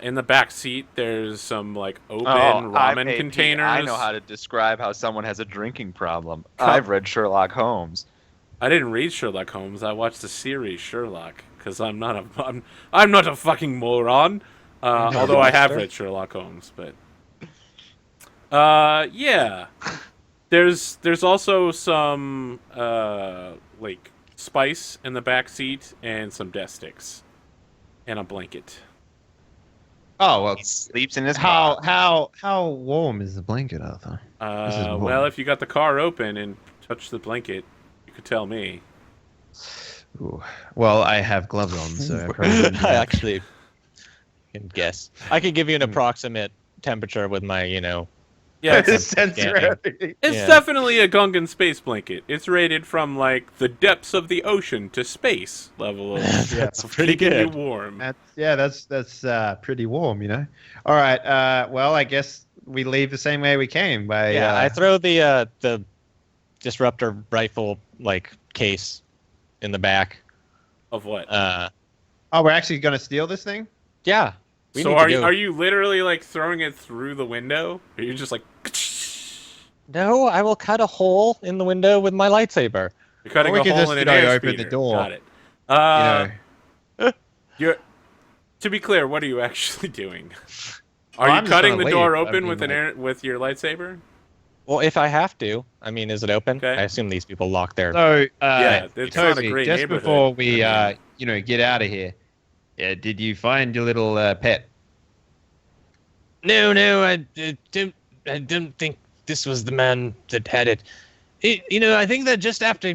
In the back seat, there's some like open I'm ramen AP. containers. I know how to describe how someone has a drinking problem. Come- I've read Sherlock Holmes. I didn't read Sherlock Holmes. I watched the series Sherlock because I'm not a fucking moron. Although I have read Sherlock Holmes, but yeah. There's also some like spice in the back seat and some desk sticks and a blanket. Oh well, He sleeps in his car. how warm is the blanket, Arthur? This is warm. Well, if you got the car open and touch the blanket, you could tell me. Ooh. Well, I have gloves on, so I probably wouldn't I have- actually can guess. I could give you an approximate temperature with my, Yeah, It's scanning. sensory. it's Yeah. definitely a Gungan space blanket. It's rated from like the depths of the ocean to space level of That's of pretty keeping you good. warm. That's pretty warm, you know. All right. Well, I guess we leave the same way we came. By Yeah, I throw the disruptor rifle like case in the back. Of what? Oh, we're actually gonna steal this thing? Yeah. we So need to are you go. are you literally like throwing it through the window? Or are you just like No, I will cut a hole in the window with my lightsaber. you're cutting Or we a could hole just, in you an know, airspeeder? open the door. Got it. You know. You're. To be clear, what are you actually doing? Are I'm you just cutting gonna the door leave. I open mean, with like- with your lightsaber? Well, if I have to, I mean, is it open? Okay. I assume these people lock their. So, Yeah, it's not a Toby, great just neighborhood. before we, I mean- get out of here, did you find your little pet? No, I don't think this was the man that had it. I think that just after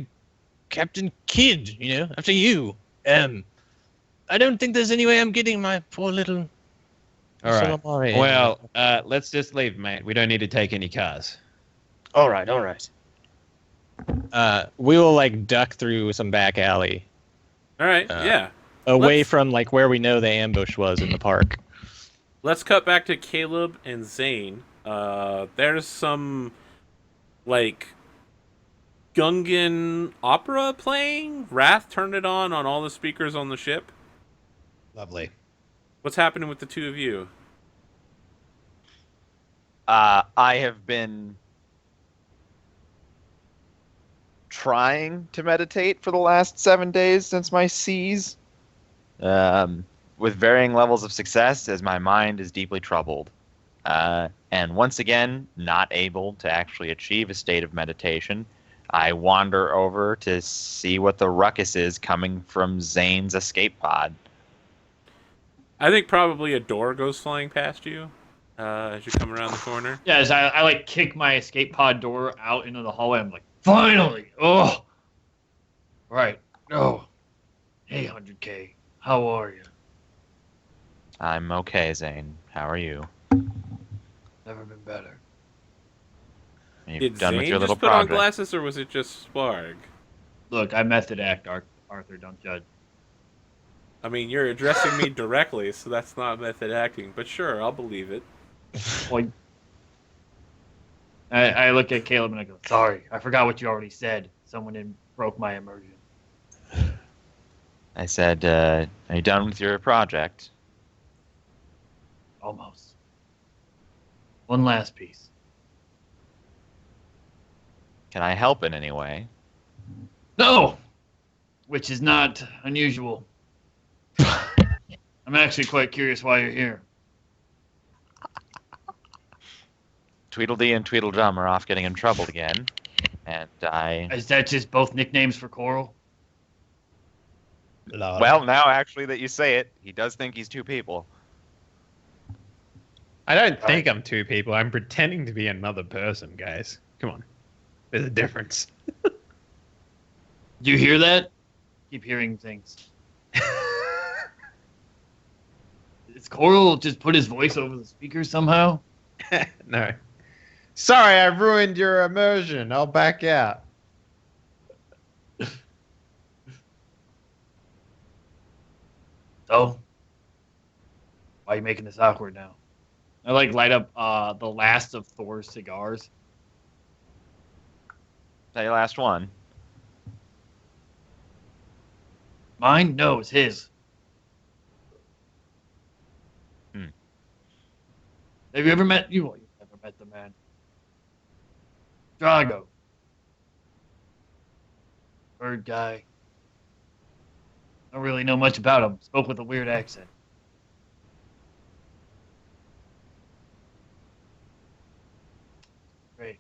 Captain Kidd, after you, I don't think there's any way I'm getting my poor little. All right. Calamari. Well, let's just leave, mate. We don't need to take any cars. all right. We will like duck through some back alley All right. Yeah. away Let's- from like where we know the ambush was in the park. Let's cut back to Caleb and Zane. There's some like Gungan opera playing. Wrath turned it on all the speakers on the ship. Lovely. What's happening with the two of you? I have been trying to meditate for the last 7 days since my seize, with varying levels of success as my mind is deeply troubled. And once again, not able to actually achieve a state of meditation, I wander over to see what the ruckus is coming from Zane's escape pod. I think probably a door goes flying past you as you come around the corner. Yeah, as I like kick my escape pod door out into the hallway. I'm like, finally! Oh, right. Oh, hey, 100K. How are you? I'm okay, Zane. How are you? Never been better. Are you Did done Zane with your just little put on project? glasses, or was it just Sparg? Look, I method act, Arthur. Don't judge. I mean, you're addressing me directly, so that's not method acting. But sure, I'll believe it. Well, I look at Caleb and I go, sorry, I forgot what you already said. Someone broke my immersion. I said, are you done with your project? Almost. One last piece. Can I help in any way? No! Which is not unusual. I'm actually quite curious why you're here. Tweedledee and Tweedledum are off getting in trouble again, and I... Is that just both nicknames for Coral? Well, now actually that you say it, he does think he's two people. I don't think I'm two people. I'm pretending to be another person, guys. Come on. There's a difference. Do you hear that? Keep hearing things. Is Coral just put his voice over the speaker somehow? No. Sorry, I ruined your immersion. I'll back out. So, why are you making this awkward now? I like light up the last of Thor's cigars. Is that your last one? Mine? No, it's his. Have you ever met you've never met the man? Drago. Bird guy. Don't really know much about him. Spoke with a weird accent. Great.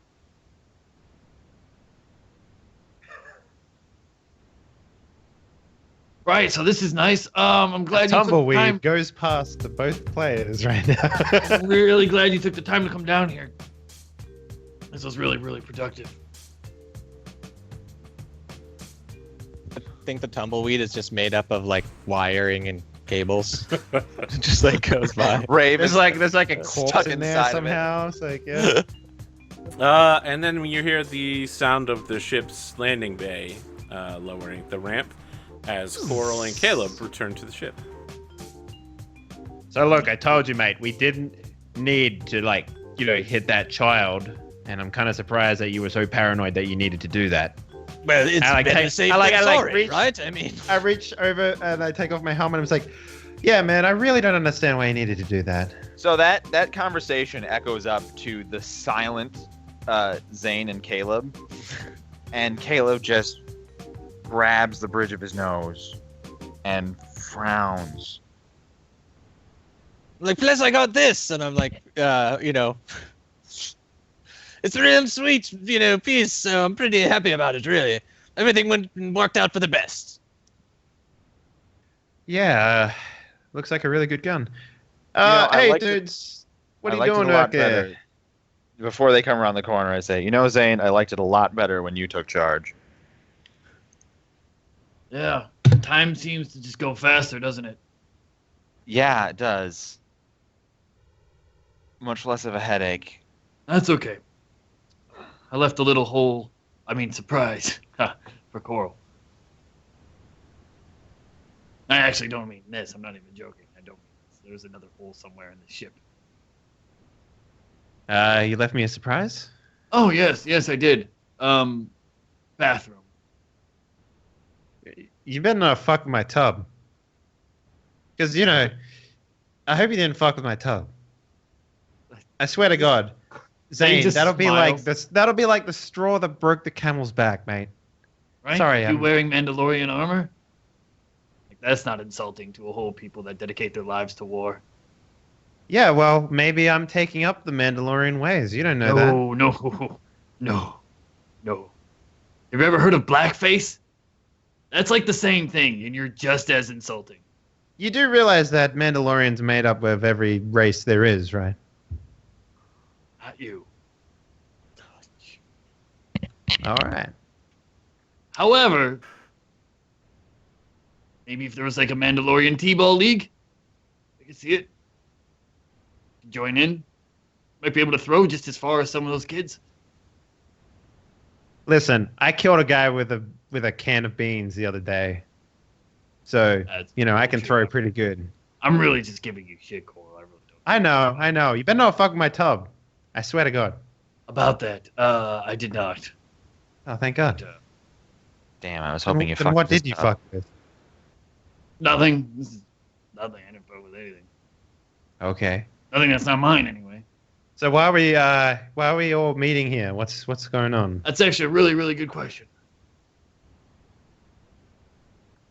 Right, so this is nice. I'm glad you took the Tumbleweed time. goes past the both players right now. I'm really glad you took the time to come down here. This was really, really productive. I think the tumbleweed is just made up of like wiring and cables. Just like goes by. Raven. There's like a corpse Stuck in there inside of it. somehow. It's like, yeah. And then when you hear the sound of the ship's landing bay lowering the ramp, as Coral and Caleb return to the ship. So look, I told you, mate, we didn't need to hit that child, and I'm kind of surprised that you were so paranoid that you needed to do that. Well, it's I like been take- the same I like- thing I like already, reach- right? I mean, I reach over and I take off my helmet and I'm like, yeah, man, I really don't understand why you needed to do that. So that conversation echoes up to the silent Zane and Caleb, and Caleb just grabs the bridge of his nose and frowns. like, plus I got this, and I'm like, it's a real sweet, piece. So I'm pretty happy about it. Really, everything worked out for the best. Yeah, looks like a really good gun. I Hey, liked it- dudes, what I are you liked it doing a lot back there? better. Before they come around the corner, I say, Zane, I liked it a lot better when you took charge. Yeah. Time seems to just go faster, doesn't it? Yeah, it does. Much less of a headache. That's okay. I left a little surprise for Coral. I actually don't mean this. I'm not even joking. I don't mean this. There's another hole somewhere in the ship. You left me a surprise? Oh, yes, I did. Bathroom. You better not fuck with my tub. Because, I hope you didn't fuck with my tub. I swear to God. Zane, just that'll be like smiles. this. That'll be like the straw that broke the camel's back, mate. Right? Sorry, You I'm- wearing Mandalorian armor? Like, that's not insulting to a whole people that dedicate their lives to war. Yeah, well, maybe I'm taking up the Mandalorian ways. You don't know that. No. Have you ever heard of blackface? That's like the same thing, and you're just as insulting. You do realize that Mandalorian's made up of every race there is, right? Not you. All right. However, maybe if there was like a Mandalorian T-ball league, I could see it. Join in. Might be able to throw just as far as some of those kids. Listen, I killed a guy with a can of beans the other day. So, That's I can true. throw pretty good. I'm really just giving you shit, Coral. I really don't. I know. You better not fuck with my tub. I swear to God. About that, I did not. Oh, thank God. Damn, I was hoping you Then fucked what this did you up. fuck with? Nothing. This is nothing. I didn't fuck with anything. Okay. Nothing that's not mine, anyway. So why are we all meeting here? What's going on? That's actually a really, really good question.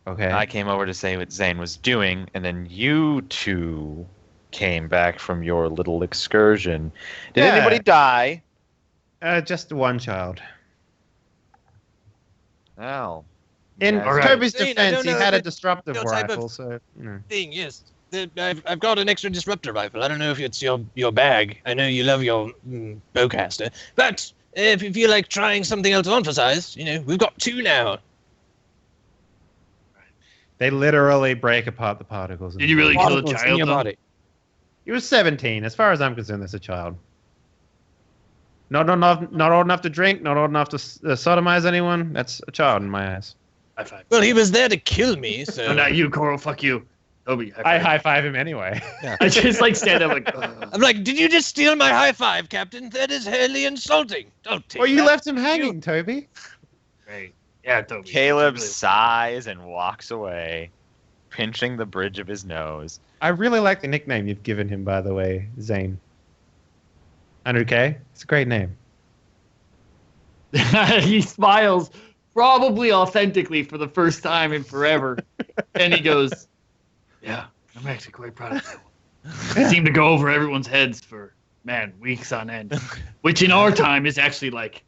Okay. I came over to say what Zane was doing, and then you two came back from your little excursion. Did Yeah. anybody die? Just one child. Oh. In Yes. All right. Toby's Zane, I defense, don't he know had a if disruptive no type of- rifle, so Thing, yes. I've got an extra disruptor rifle. I don't know if it's your bag. I know you love your bowcaster, but if you feel like trying something else on for size, we've got 2 now. They literally break apart the particles. Did you really kill a Particles in child, your though? body. He was 17. As far as I'm concerned, that's a child. Not old enough to drink, not old enough to sodomize anyone. That's a child in my eyes. High five. Well, he was there to kill me, so. No, not you, Coral. Fuck you. Toby, high I five. high five him anyway. I just like stand up like. I'm like, did you just steal my high five, Captain? That is highly insulting. Don't take Well, you that. left him hanging, Toby. Great. Yeah, Toby. Caleb Really- sighs and walks away, pinching the bridge of his nose. I really like the nickname you've given him, by the way, Zane. 100K? It's a great name. He smiles, probably authentically for the first time in forever, and he goes, "Yeah, I'm actually quite proud of that one. It seemed to go over everyone's heads for weeks on end, which in our time is actually like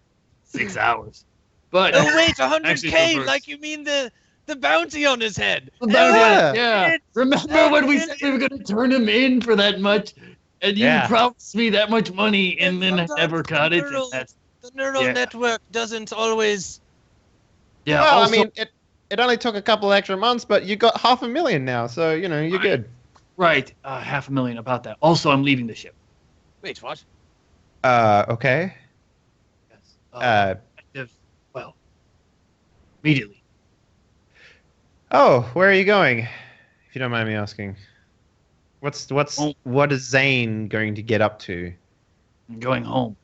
6 hours." But Oh wait, Actually, 100K? reverse. Like you mean the bounty on his head? Yeah. Remember when we said we were going to turn him in for that much, and you Yeah. promised me that much money, and then I Sometimes never got it. neural- And that's The neural Yeah. network doesn't always. yeah. Well, also, I mean, it only took a couple extra months, but you got $500,000 now, so, you're good. right, $500,000 about that. Also, I'm leaving the ship. Wait, what? Okay. Yes. Effective, well, immediately. Oh, where are you going? If you don't mind me asking. Well- What is Zane going to get up to? I'm going home.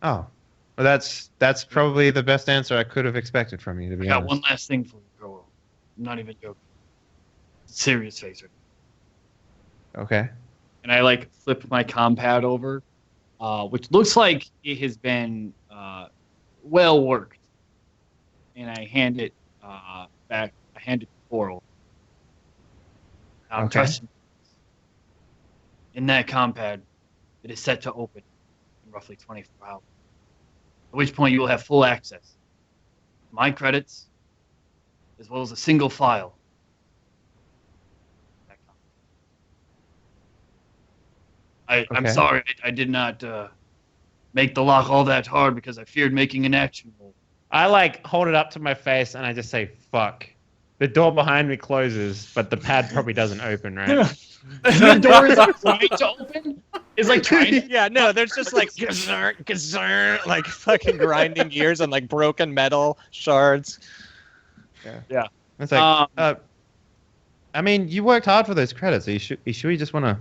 Oh. Well, that's probably the best answer I could have expected from you, to I be got honest. one last thing for you, Joel. I'm not even joking. Serious face right now. Okay. And I like flip my compad over, which looks like it has been well worked. And I hand it back. I hand it to Coral. I'm Okay. trusting in that compad. It is set to open in roughly 24 hours. At which point you will have full access to my credits, as well as a single file. I'm Okay. sorry, I did not make the lock all that hard because I feared making an action roll. I hold it up to my face and I just say fuck. The door behind me closes, but the pad probably doesn't open, right? The door is trying to open. It's like trying to. Yeah, no, there's just like gazerr, like fucking grinding gears on like broken metal shards. It's like, I mean, you worked hard for those credits. Are you sure you just want to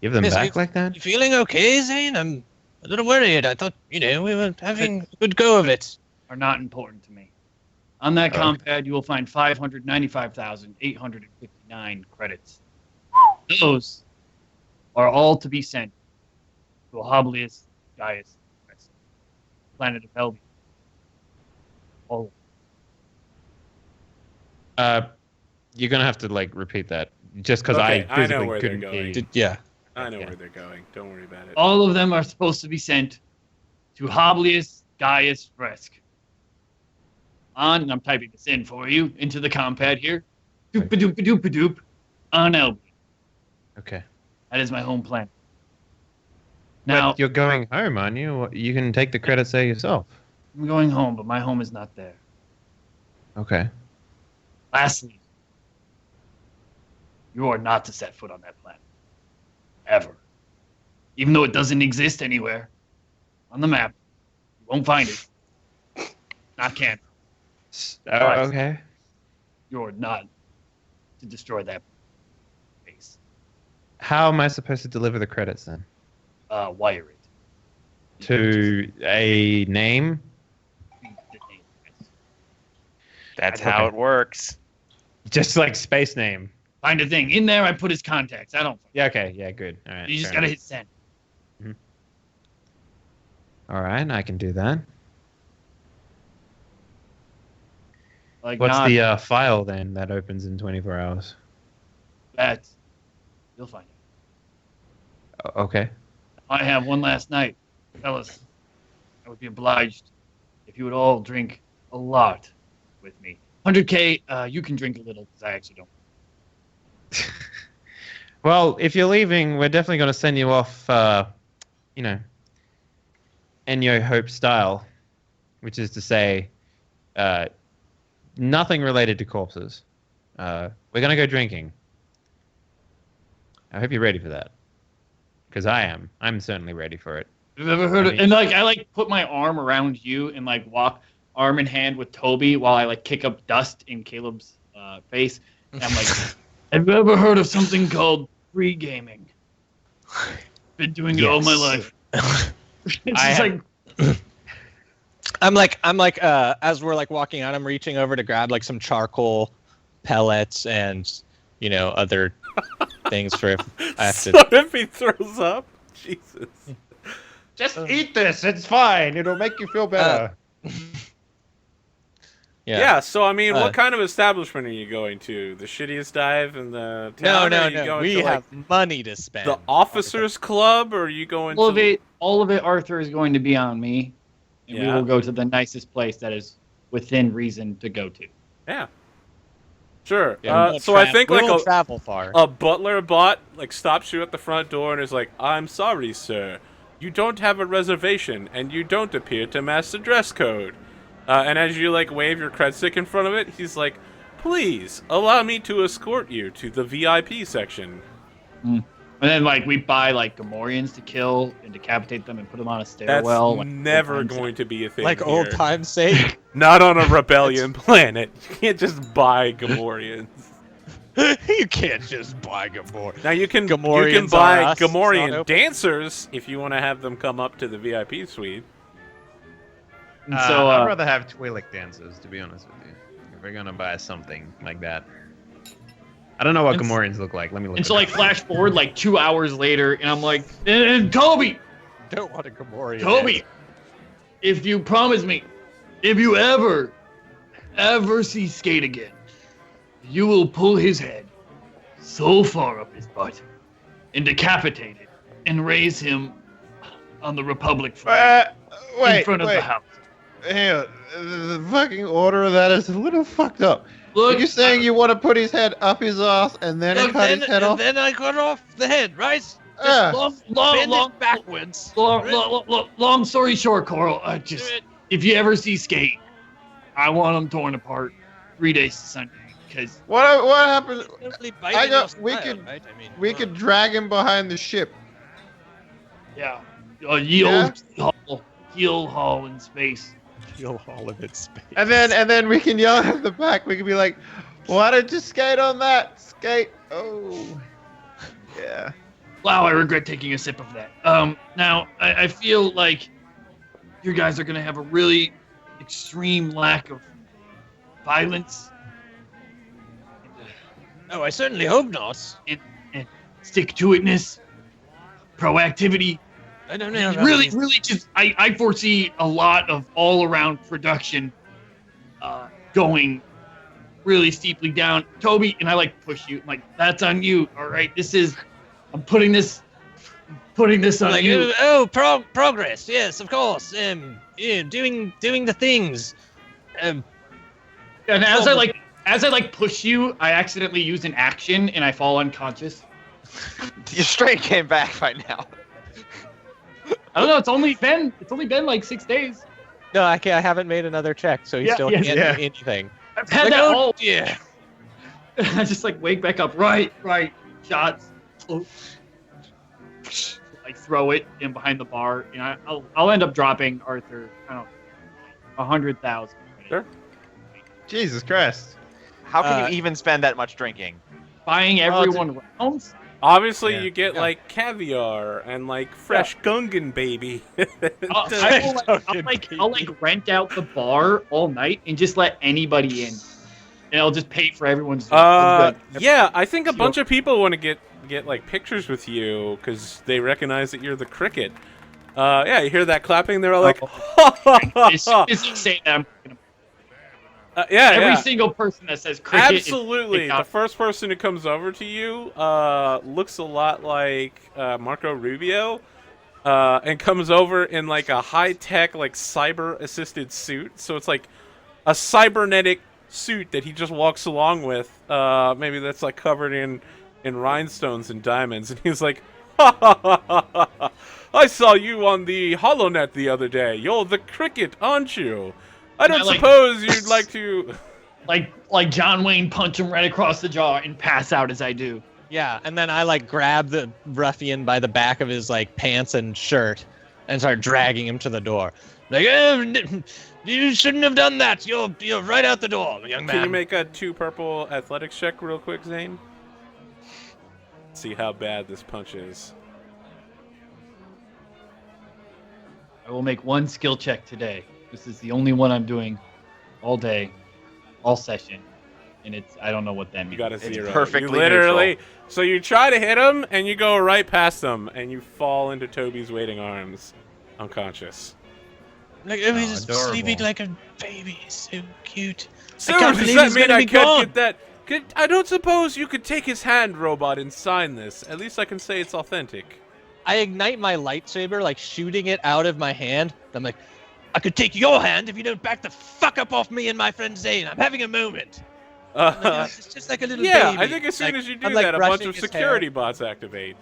give them Yes, back like that? You feeling okay, Zane? I'm a little worried. I thought, we were having a good go of it. Are not important to me. On that Okay. compad, you will find 595,859 credits. Those are all to be sent to Oblius Gaius, planet of Helby. All You're gonna have to repeat that, just because Okay, I I know physically where they're couldn't hear going. you. Yeah. I know Yeah. where they're going. Don't worry about it. All of them are supposed to be sent to Oblius Gaius Fresk. And I'm typing this in for you into the compad here. Doop-a-doop-a-doop-a-doop on Elby. Okay. That is my home planet. Now, But you're going home, aren't you? You can take the credits there yourself. I'm going home, but my home is not there. Okay. Lastly, you are not to set foot on that planet. Ever. Even though it doesn't exist anywhere on the map. You won't find it. Not canon. Okay. You're not to destroy that base. How am I supposed to deliver the credits then? Wire it. To a name? That's Okay. how it works. Just like space name. Find a thing. In there, I put his contacts. I don't. Yeah. Okay. Yeah. Good. All right. You just fair gotta enough. hit send. All right. I can do that. Like What's not the file then that opens in 24 hours? that. You'll find it. Okay. I have one last night. Fellas, I would be obliged if you would all drink a lot with me. 100K, you can drink a little because I actually don't. Well, if you're leaving, we're definitely going to send you off, Ennio Hope style, which is to say, nothing related to corpses. We're going to go drinking. I hope you're ready for that. Because I am. I'm certainly ready for it. Have you ever heard of, and like I like put my arm around you and like walk arm in hand with Toby while I like kick up dust in Caleb's face, and I'm like, have you ever heard of something called free gaming? Been doing it all my life. It's just like I'm like as we're like walking out, I'm reaching over to grab like some charcoal pellets and other things for if I have So to. if he throws up, Jesus. Just eat this. It's fine. It'll make you feel better. Yeah. So I mean, Uh, what kind of establishment are you going to? The shittiest dive in the town? No. Or are you going We to, have money to spend. the officers' club, or are you going all to? of it, Arthur, is going to be on me, and we Yeah. will go to the nicest place that is within reason to go to. Yeah. Sure. Yeah, we won't So I tra- think we like won't travel far. a butler bot like stops you at the front door and is like, "I'm sorry, sir. You don't have a reservation, and you don't appear to match the dress code." And as you like wave your cred stick in front of it, he's like, "Please allow me to escort you to the VIP section." And then like we buy like Gamorreans to kill and decapitate them and put them on a That's stairwell. like, never old times. going to be a thing. Like here. old time's sake. Not on a rebellion planet. You can't just buy Gamorreans. You can't just buy Gamor. Now you can Gamorreans buy are us. It's not Gamorrean open. dancers if you want to have them come up to the VIP suite. And so I'd rather have Twi'lek dancers, to be honest with you. If we're gonna buy something like that, I don't know what And s- Gamorreans look like. Let me look. and it so like up. flash forward like 2 hours later, and I'm like, and Toby, Don't want a Gamorrean. Toby, if you promise me, if you ever see Skate again, you will pull his head so far up his butt and decapitate it and raise him on the Republic flag Wait, in front of the house. Hang on. The fucking order of that is a little fucked up. Look, Are you saying you want to put his head up his ass and then cut his head off? Then I cut off the head, right? Ah. long story short, Coral, if you ever see Skate, I want him torn apart 3 days to Sunday, because What happened? We could drag him behind the ship. heel haul in space. Heal all of its space. And then we can yell at the back. We can be like, "Why did you skate on that? Skate!" Oh, yeah. Wow, I regret taking a sip of that. Now I feel like you guys are gonna have a really extreme lack of violence Oh, I certainly hope not. and stick-to-itness, proactivity. I don't know. Really, just I foresee a lot of all-around production going really steeply down. Toby, and I like push you. I'm like, that's on you. All right, I'm putting this on you. Progress. Yes, of course. Doing the things. And as I push you, I accidentally use an action and I fall unconscious. Your strength came back by now. I don't know. It's only been like 6 days. No, I haven't made another check, so he still can't do anything. I've had Like, that oh, all. yeah. I just like wake back up. Right. Shots. Like throw it in behind the bar, and I'll end up dropping Arthur. I don't know, 100,000. Sure. Jesus Christ. How can you even spend that much drinking? Buying everyone rounds. Obviously, Yeah. you get like caviar and like fresh Gungan baby. I'll like rent out the bar all night and just let anybody in, and I'll just pay for everyone's. Yeah, I think a Sure. bunch of people want to get like pictures with you because they recognize that you're the cricket. Yeah, you hear that clapping? They're all like, As soon as you say that, I'm gonna. yeah, Every yeah. single person that says cricket. Absolutely. The first person who comes over to you looks a lot like Marco Rubio and comes over in like a high-tech, like cyber-assisted suit. So it's like a cybernetic suit that he just walks along with. Maybe that's like covered in in rhinestones and diamonds, and he's like, "Ha ha ha ha ha! Ha. I saw you on the HoloNet the other day. You're the cricket, aren't you? I don't suppose you'd like to." Like John Wayne punch him right across the jaw and pass out as I do. Yeah, and then I like grab the ruffian by the back of his like pants and shirt and start dragging him to the door. Like, you shouldn't have done that. You're right out the door, young man. Can you make a 2 purple athletics check real quick, Zane? See how bad this punch is. I will make 1 skill check today. This is the only one I'm doing all day, all session, and I don't know what that means. You got a 0. perfectly you literally. neutral. So you try to hit him, and you go right past him, and you fall into Toby's waiting arms, unconscious. Like, oh, he's adorable. sleeping like a baby. So cute. So can't does believe that he's mean gonna I be can't gone. get that? I don't suppose you could take his hand, robot, and sign this. At least I can say it's authentic. I ignite my lightsaber, like shooting it out of my hand. I'm like, I could take your hand if you don't back the fuck up off me and my friend Zane. I'm having a moment. Like, it's just like a little Yeah, baby. I think as soon Like, as you do I'm, like, that, a bunch brushing of his security hair. bots activate.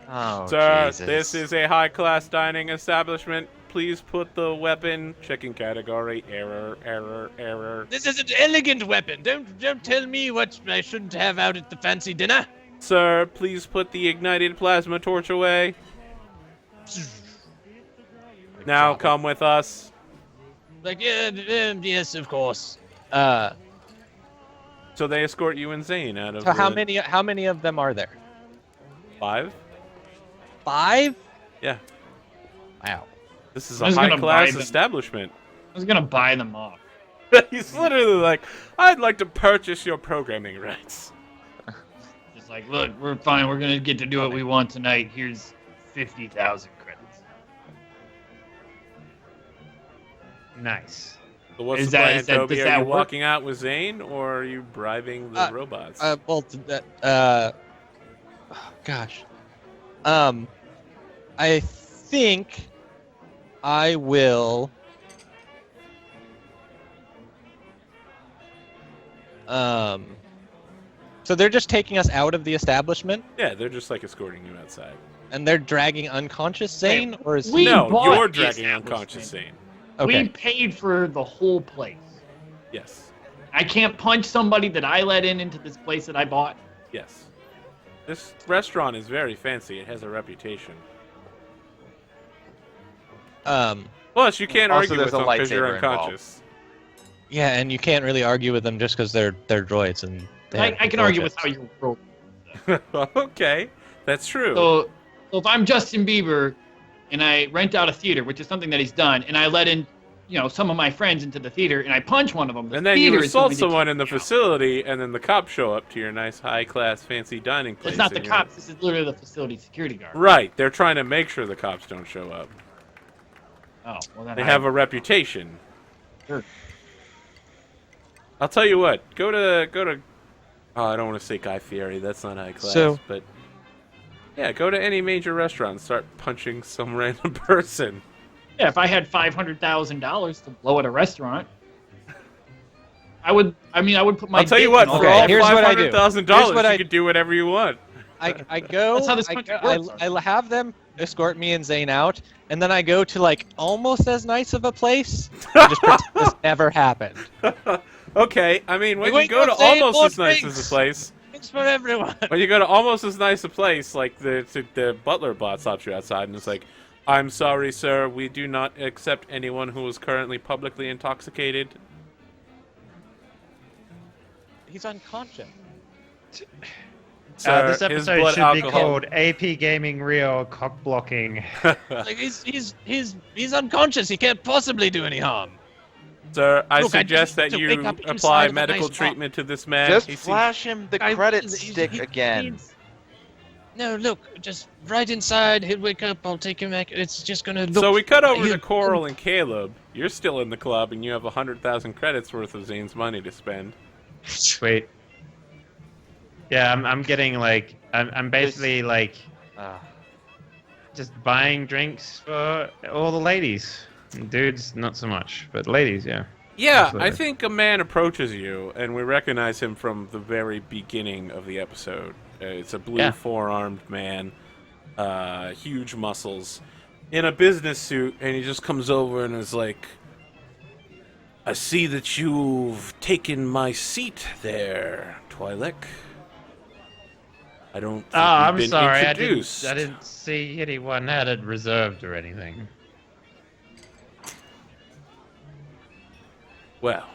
Oh, Sir, Jesus. this is a high-class dining establishment. Please put the weapon. Checking category. Error. This is an elegant weapon. Don't tell me what I shouldn't have out at the fancy dinner. Sir, please put the ignited plasma torch away. Now come with us. Like, yes, of course. So they escort you and Zane out of. So how the many of them are there? 5? 5? Yeah. Wow. This is I a was gonna buy high-class them. establishment. I was gonna buy them off. He's literally like, I'd like to purchase your programming rights. Just like, look, we're fine. We're gonna get to do what we want tonight. Here's 50,000 credits. Nice. So what's Is the that- plan, is that- Toby? does Are that you work? walking out with Zane, or are you bribing the robots? Well, gosh. I think I will. So they're just taking us out of the establishment, Yeah, they're just like escorting you outside. and they're dragging unconscious Zane, or is we- he? No, bought you're the dragging establishment. unconscious Zane. Okay. We paid for the whole place. Yes. I can't punch somebody that I let into this place that I bought. Yes. This restaurant is very fancy. It has a reputation. Plus, you can't Also, argue there's with a them because you're lightsaber involved. unconscious. Yeah, and you can't really argue with them just because they're droids and. They have I can argue with control how you roll. Okay, that's true. So if I'm Justin Bieber and I rent out a theater, which is something that he's done, and I let in, some of my friends into the theater and I punch one of them, the and then you theater is assault going to someone kick in the me out. facility, and then the cops show up to your nice, high-class, fancy dining place. It's not the and you're- cops. This is literally the facility security guard. Right, they're trying to make sure the cops don't show up. Oh, well then They have a reputation. Sure. I'll tell you what. Go to. Oh, I don't want to say Guy Fieri. That's not high class. So- but yeah, go to any major restaurant and start punching some random person. Yeah, if I had $500,000 to blow at a restaurant, I would put my. I'll tell you dick what. in all For Okay, all that. here's what I do. $500,000, Here's what you I- could do whatever you want. I go. That's how this country works. I have them escort me and Zane out, and then I go to like almost as nice of a place. And just pretend this never happened. Okay, I mean, when Wait, you go to don't say almost more as nice drinks. as a place, Thanks for everyone. when you go to almost as nice a place, like the butler bot stops you outside and is like, "I'm sorry, sir, we do not accept anyone who is currently publicly intoxicated." He's unconscious. Sir, This his episode blood should be alcohol- called APGamingREAL Cock Blocking. Like he's unconscious. He can't possibly do any harm. Sir, I Look, I suggest just that need to you wake up inside apply of a medical nice treatment to this man. Just He seems- flash him the credit stick again. No, look, just right inside. He'll wake up. I'll take him back. It's just gonna look. So we cut over you- to Coral and Caleb. You're still in the club, and you have 100,000 credits worth of Zane's money to spend. Sweet. Yeah, I'm getting like I'm basically like Ah. just buying drinks for all the ladies. Dudes, not so much, but ladies, yeah. Yeah, Absolutely. I think a man approaches you, and we recognize him from the very beginning of the episode. It's a blue Yeah. four-armed man, huge muscles, in a business suit, and he just comes over and is like, I see that you've taken my seat there, Twi'lek. I don't think we've I'm been sorry. introduced. I didn't see anyone had it reserved or anything. Well,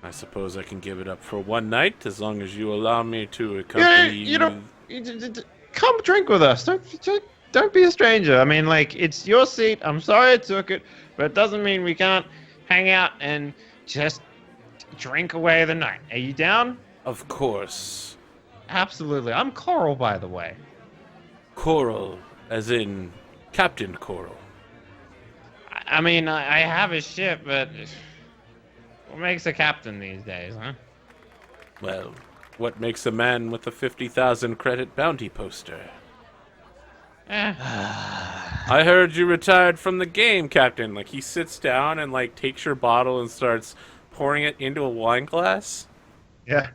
I suppose I can give it up for one night, as long as you allow me to accompany You don't. Come drink with us. Don't be a stranger. I mean, like, it's your seat. I'm sorry I took it, but it doesn't mean we can't hang out and just drink away the night. Are you down? Of course. Absolutely. I'm Coral, by the way. Coral, as in Captain Coral. I mean, I have a ship, but what makes a captain these days, huh? Well, what makes a man with a 50,000 credit bounty poster? I heard you retired from the game, Captain. Like, he sits down and, like, takes your bottle and starts pouring it into a wine glass. Yeah.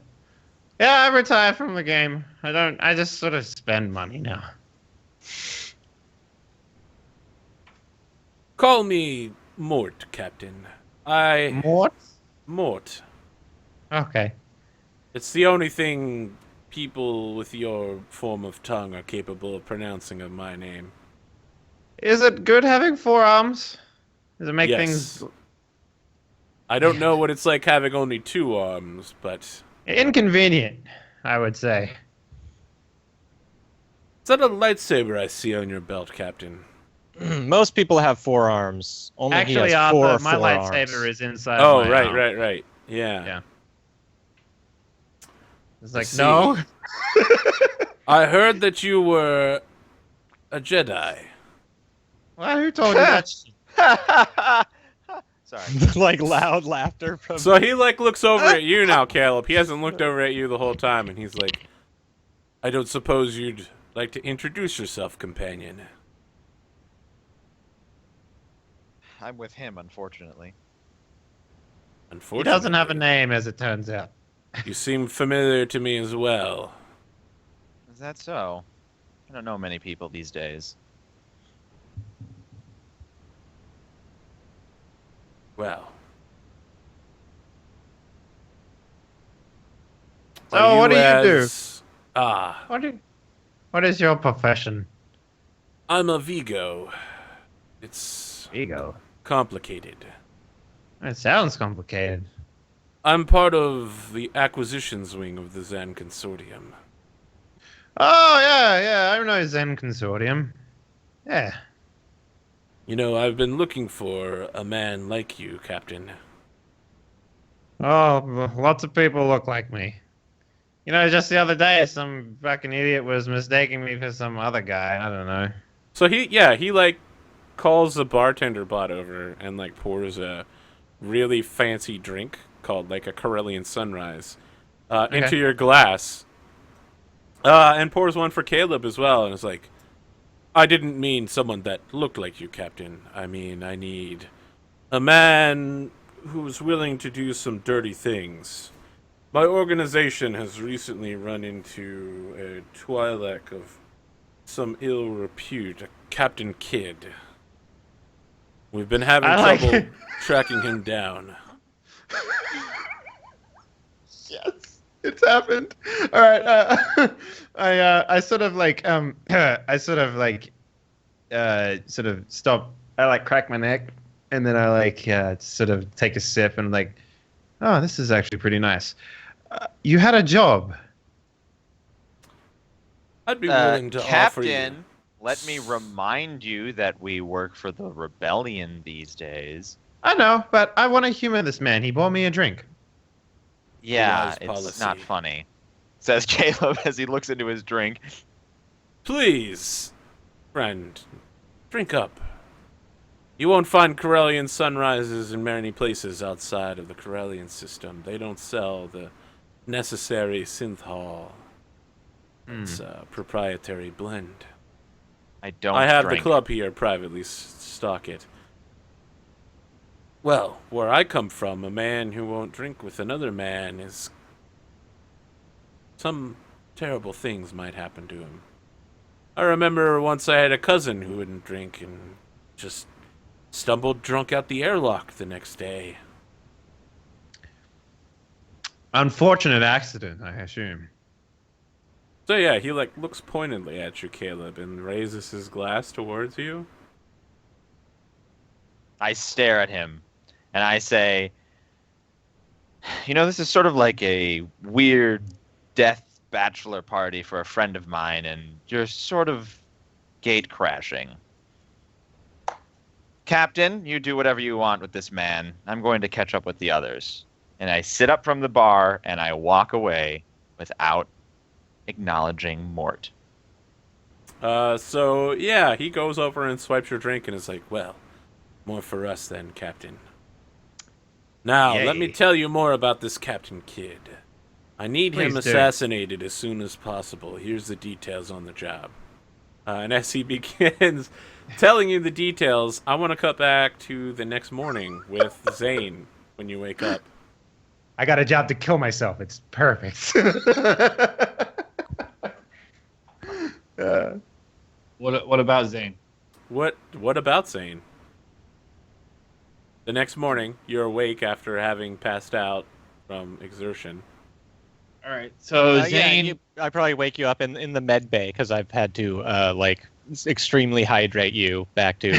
Yeah, I retired from the game. I just sort of spend money now. Call me Mort, Captain. What? Mort. Okay. It's the only thing people with your form of tongue are capable of pronouncing of my name. Is it good having 4 arms? Does it make Yes. things I don't know what it's like having only 2 arms, but... inconvenient, I would say. Is that a lightsaber I see on your belt, Captain? Most people have 4 arms. Only Actually, he has 4 Arthur, my forearms. lightsaber is inside Oh, my right, arm. right. Yeah. Yeah. It's like, see. no. I heard that you were a Jedi. Well, who told you that shit? Sorry. Like loud laughter from. So he, like, looks over at you now, Caleb. He hasn't looked over at you the whole time, and he's like, I don't suppose you'd like to introduce yourself, companion. I'm with him, unfortunately. He Unfortunately. doesn't have a name, as it turns out. You seem familiar to me as well. Is that so? I don't know many people these days. Well. So, what do you do? Ah, What is your profession? I'm a Vigo. It's Ego. complicated. It sounds complicated. I'm part of the acquisitions wing of the Zane Consortium. Oh, yeah, I know Zen Consortium. Yeah. You know, I've been looking for a man like you, Captain. Oh, lots of people look like me. You know, just the other day, some fucking idiot was mistaking me for some other guy. I don't know. So he like calls the bartender bot over and like pours a really fancy drink called like a Corellian Sunrise into your glass. And pours one for Caleb as well, and it's like, I didn't mean someone that looked like you, Captain. I mean, I need a man who's willing to do some dirty things. My organization has recently run into a Twi'lek of some ill repute, a Captain Kidd. We've been having trouble tracking him down. Yes, it's happened. All right. I sort of like sort of stop. I like crack my neck, and then I like sort of take a sip and like, oh, this is actually pretty nice. You had a job. I'd be willing to offer you. Captain, let me remind you that we work for the rebellion these days. I know, but I want to humor this man. He bought me a drink. Yeah, wise it's policy. not funny, says Caleb as he looks into his drink. Please, friend, drink up. You won't find Corellian sunrises in many places outside of the Corellian system. They don't sell the necessary synthol. It's a proprietary blend. I don't I have drink. the club here privately stock it. Well, where I come from, a man who won't drink with another man is... some terrible things might happen to him. I remember once I had a cousin who wouldn't drink and just stumbled drunk out the airlock the next day. Unfortunate accident, I assume. So yeah, he like looks pointedly at you, Caleb, and raises his glass towards you. I stare at him and I say, this is sort of like a weird death bachelor party for a friend of mine, and you're sort of gate crashing. Captain, you do whatever you want with this man. I'm going to catch up with the others. And I sit up from the bar and I walk away without acknowledging Mort. So yeah, he goes over and swipes your drink and is like, well, more for us then, Captain. Now, let me Yay. tell you more about this Captain Kidd. I need him Please do. assassinated as soon as possible. Here's the details on the job. And as he begins telling you the details, I want to cut back to the next morning with Zane when you wake up. I got a job to kill myself. It's perfect. What about Zane? What about Zane? The next morning, you're awake after having passed out from exertion. All right. So Zane. Yeah, I probably wake you up in the med bay because I've had to extremely hydrate you back to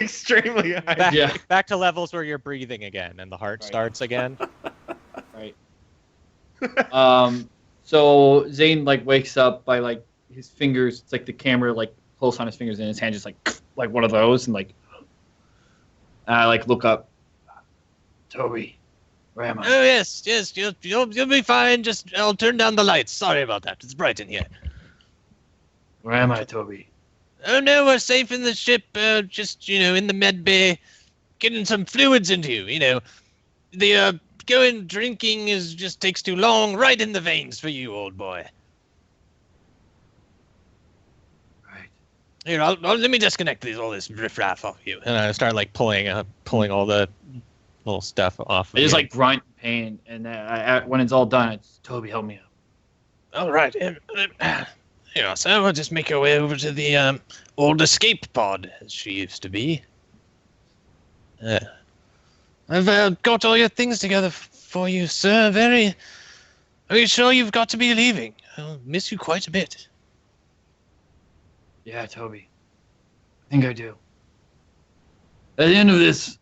Extremely high. back to levels where you're breathing again and the heart Right. starts again. Right. So Zane wakes up by his fingers. It's like the camera close on his fingers, and his hand just like one of those, and I look up. Toby, where am I? Oh yes, you'll be fine. Just I'll turn down the lights. Sorry about that. It's bright in here. Where am I, Toby? Oh no, we're safe in the ship. Just in the med bay, getting some fluids into you. The going drinking just takes too long. Right in the veins for you, old boy. Right. Here, let me disconnect all this riffraff off you, and I start pulling all the little stuff off. I of just you. grunt in pain, and when it's all done, it's Toby, help me up. All right. So we'll just make our way over to the old escape pod, as she used to be. I've got all your things together for you, sir. Are you sure you've got to be leaving? I'll miss you quite a bit. Yeah, Toby. I think I do. At the end of this,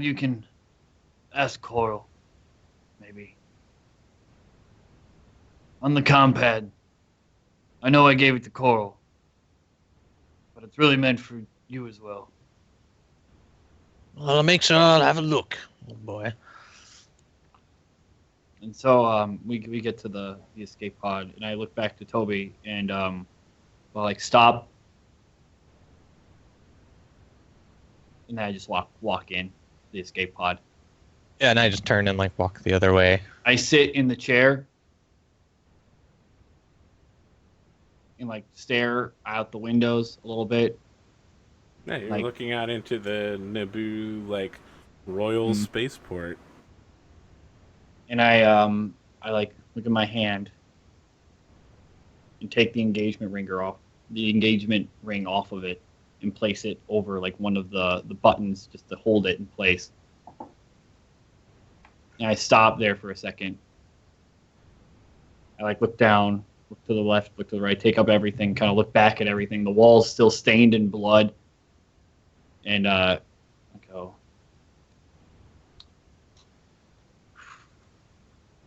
you can ask Coral, maybe. On the compad. I know I gave it to Coral, but it's really meant for you as well. Well, I'll make sure I'll have a look, old boy. And so we get to the escape pod, and I look back to Toby, and stop, and then I just walk in the escape pod. Yeah, and I just turn and walk the other way. I sit in the chair and stare out the windows a little bit. Yeah, you're looking out into the Naboo royal spaceport. And I look at my hand and take the engagement ring off of it and place it over one of the buttons just to hold it in place. And I stop there for a second. I look down, look to the left, look to the right, take up everything, kind of look back at everything. The wall's still stained in blood. And I go,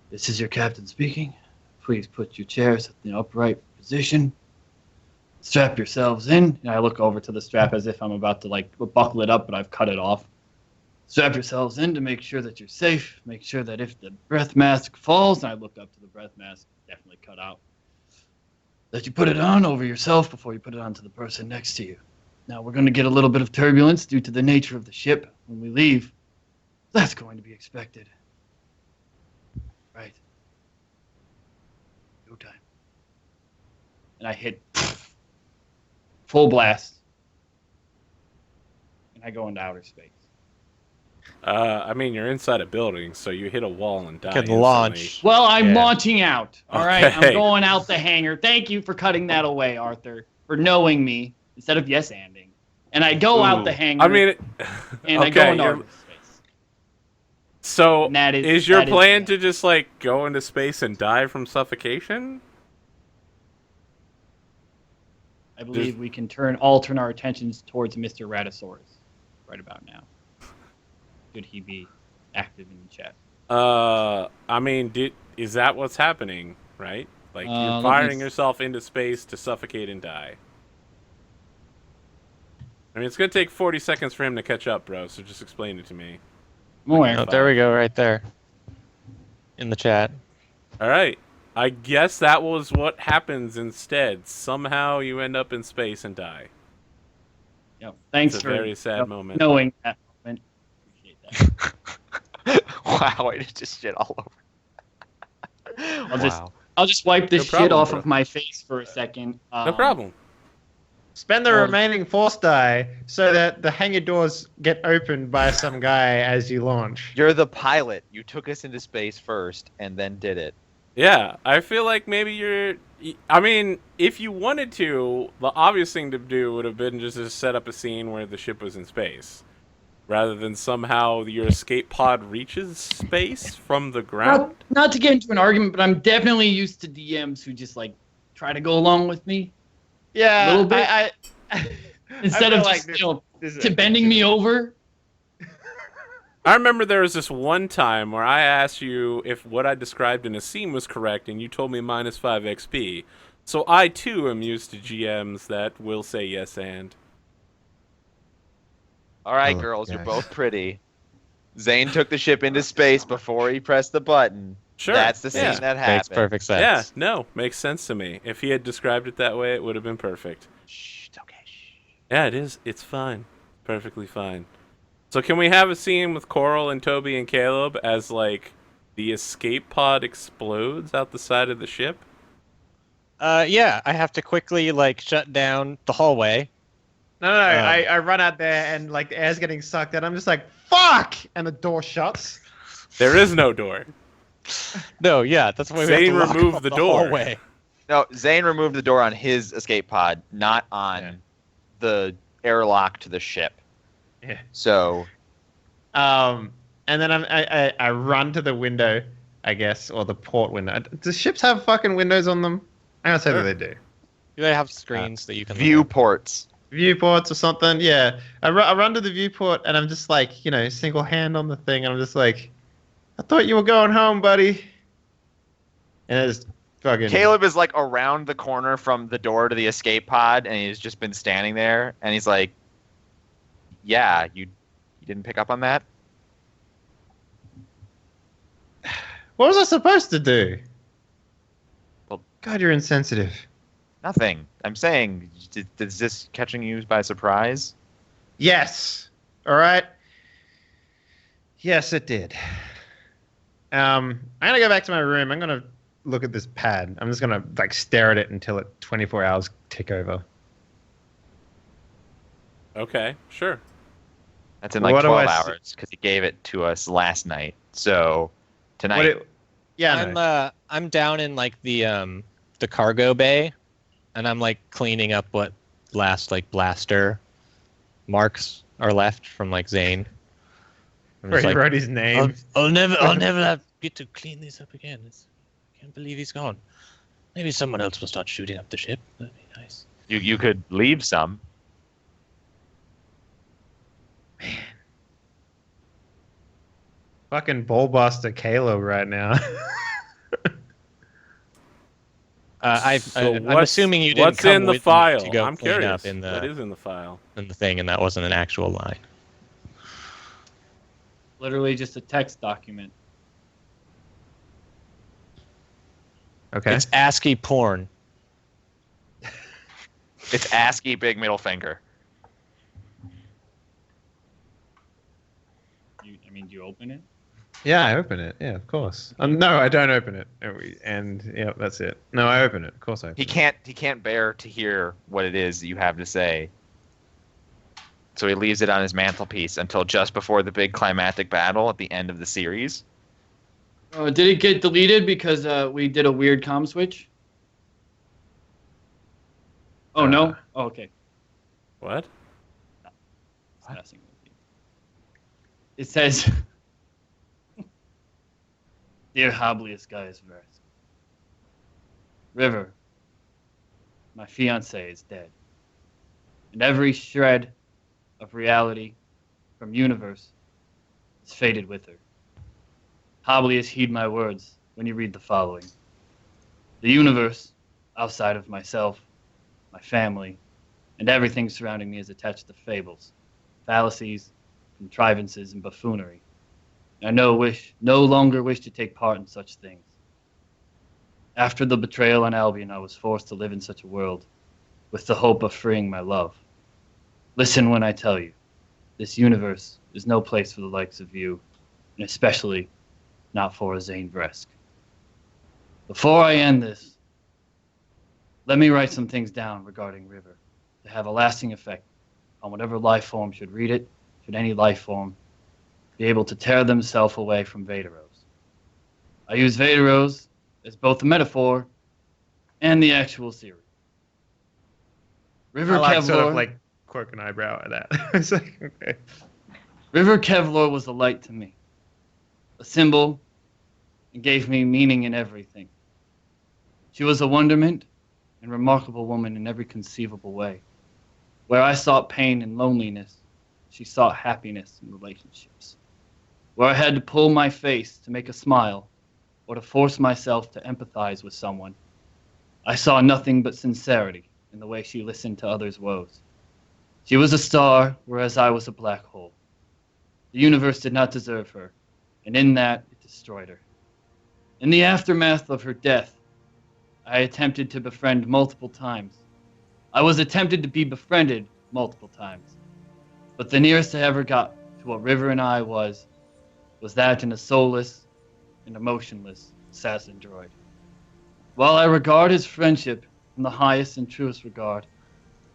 "This is your captain speaking. Please put your chairs in the upright position. Strap yourselves in." And I look over to the strap as if I'm about to buckle it up, but I've cut it off. "Strap yourselves in to make sure that you're safe. Make sure that if the breath mask falls," and I look up to the breath mask, definitely cut out, "that you put it on over yourself before you put it onto the person next to you. Now, we're going to get a little bit of turbulence due to the nature of the ship when we leave. That's going to be expected. Right. Go time." And I hit full blast. And I go into outer space. I mean, you're inside a building, so you hit a wall and die. Can instantly. launch. Well, I'm Yeah. launching out. All right, Okay. I'm going out the hangar. Thank you for cutting that away, Arthur, for knowing me instead of yes-anding. And I go out the Ooh. hangar. I mean, and I go okay, into you're- outer space. so And that is your that plan the to end. just like go into space and die from suffocation? I believe we can alternate our attentions towards Mr. Raddosaurus right about now. Should he be active in the chat? I mean, is that what's happening? Right? Like you're Let me firing s- yourself into space to suffocate and die. I mean, it's gonna take 40 seconds for him to catch up, bro. So just explain it to me. I'm aware. Oh, there we go, right there. In the chat. All right. I guess that was what happens instead. Somehow you end up in space and die. Yep. Thanks It's a for very sad moment. knowing that moment. Appreciate that. Wow, I just shit all over. I'll just wipe this No shit problem, off bro. of my face for a second. No problem. Spend the Well- remaining force die so that the hangar doors get opened by some guy as you launch. You're the pilot. You took us into space first and then did it. Yeah, I feel like maybe you're. I mean, if you wanted to, the obvious thing to do would have been just to set up a scene where the ship was in space, rather than somehow your escape pod reaches space from the ground. Not to get into an argument, but I'm definitely used to DMs who just like try to go along with me Yeah, Little bit. I instead feel of like just this- you know this is to bending me over. I remember there was this one time where I asked you if what I described in a scene was correct, and you told me -5 XP. So I too am used to GMs that will say yes and. All right, Oh, girls, you're gosh. both pretty. Zane took the ship into space before he pressed the button. Sure. That's the scene yeah. that happened. Makes perfect sense. Yeah, no, makes sense to me. If he had described it that way, it would have been perfect. Shh, it's okay. Shh. Yeah, it is. It's fine. Perfectly fine. So can we have a scene with Coral and Toby and Caleb as, like, the escape pod explodes out the side of the ship? Yeah, I have to quickly like shut down the hallway. No, I run out there and like the air's getting sucked and I'm just like, fuck! And the door shuts. There is no door. No, yeah, that's why we Zane have to lock removed up the door. hallway. No, Zane removed the door on his escape pod, not on Yeah. the airlock to the ship. Yeah. So, And then I run to the window, I guess, or the port window. Do ships have fucking windows on them? I'm gonna say that they do. Do they have screens that you can look at? viewports. Viewports or something. Yeah, I run to the viewport and I'm just like, single hand on the thing, and I'm just like, I thought you were going home, buddy. And it's fucking Caleb is like around the corner from the door to the escape pod, and he's just been standing there, and he's like, "Yeah, you didn't pick up on that." What was I supposed to do? Well- God, you're insensitive. Nothing. I'm saying, is this catching you by surprise? Yes. All right. Yes, it did. I'm gonna go back to my room. I'm gonna look at this pad. I'm just gonna like stare at it until 24 hours tick over. Okay, sure. That's in like What do 12 I see? hours because he gave it to us last night. So tonight, Yeah. I know. I'm down in like the cargo bay, and I'm like cleaning up what last like blaster marks are left from like Zane. I'm Where just he like, wrote his name. I'll never get to clean these up again. I can't believe he's gone. Maybe someone else will start shooting up the ship. That'd be nice. you could leave some. Fucking ballbuster Caleb right now. I'm assuming you didn't What's come in the with me file? to go I'm clean curious. up in What the is in the file? thing, and that wasn't an actual lie. Literally just a text document. Okay. It's ASCII porn. It's ASCII big middle finger. Do you open it? Yeah, I open it. Yeah, of course. No, I don't open it. And yeah, that's it. No, I open it. Of course I open He can't bear to hear what it is that you have to say. so he leaves it on his mantelpiece until just before the big climactic battle at the end of the series. Did it get deleted because we did a weird comm switch? Oh, no? Oh, okay. What? Messing with you. It says, Dear Hablius Gaius Verus, River, my fiancée is dead, and every shred of reality from universe is faded with her. Hablius, heed my words when you read the following. The universe, outside of myself, my family, and everything surrounding me is attached to fables, fallacies, contrivances, and buffoonery. I no longer wish to take part in such things. After the betrayal on Albion, I was forced to live in such a world, with the hope of freeing my love. Listen when I tell you, this universe is no place for the likes of you, and especially not for a Zane Vresk. Before I end this, let me write some things down regarding River to have a lasting effect on whatever life form should read it, should any life form be able to tear themselves away from Vaderos. I use Vaderos as both a metaphor and the actual series. River I like Kevlar, sort of like quirk an eyebrow at that. It's like, okay. River Kevlar was a light to me, a symbol, and gave me meaning in everything. She was a wonderment and remarkable woman in every conceivable way. Where I sought pain and loneliness, she sought happiness in relationships. Where I had to pull my face to make a smile, or to force myself to empathize with someone, I saw nothing but sincerity in the way she listened to others' woes. She was a star, whereas I was a black hole. The universe did not deserve her, and in that, it destroyed her. In the aftermath of her death, I attempted to befriend multiple times. I was attempted to be befriended multiple times. But the nearest I ever got to what River and I was that in a soulless and emotionless assassin droid. While I regard his friendship in the highest and truest regard,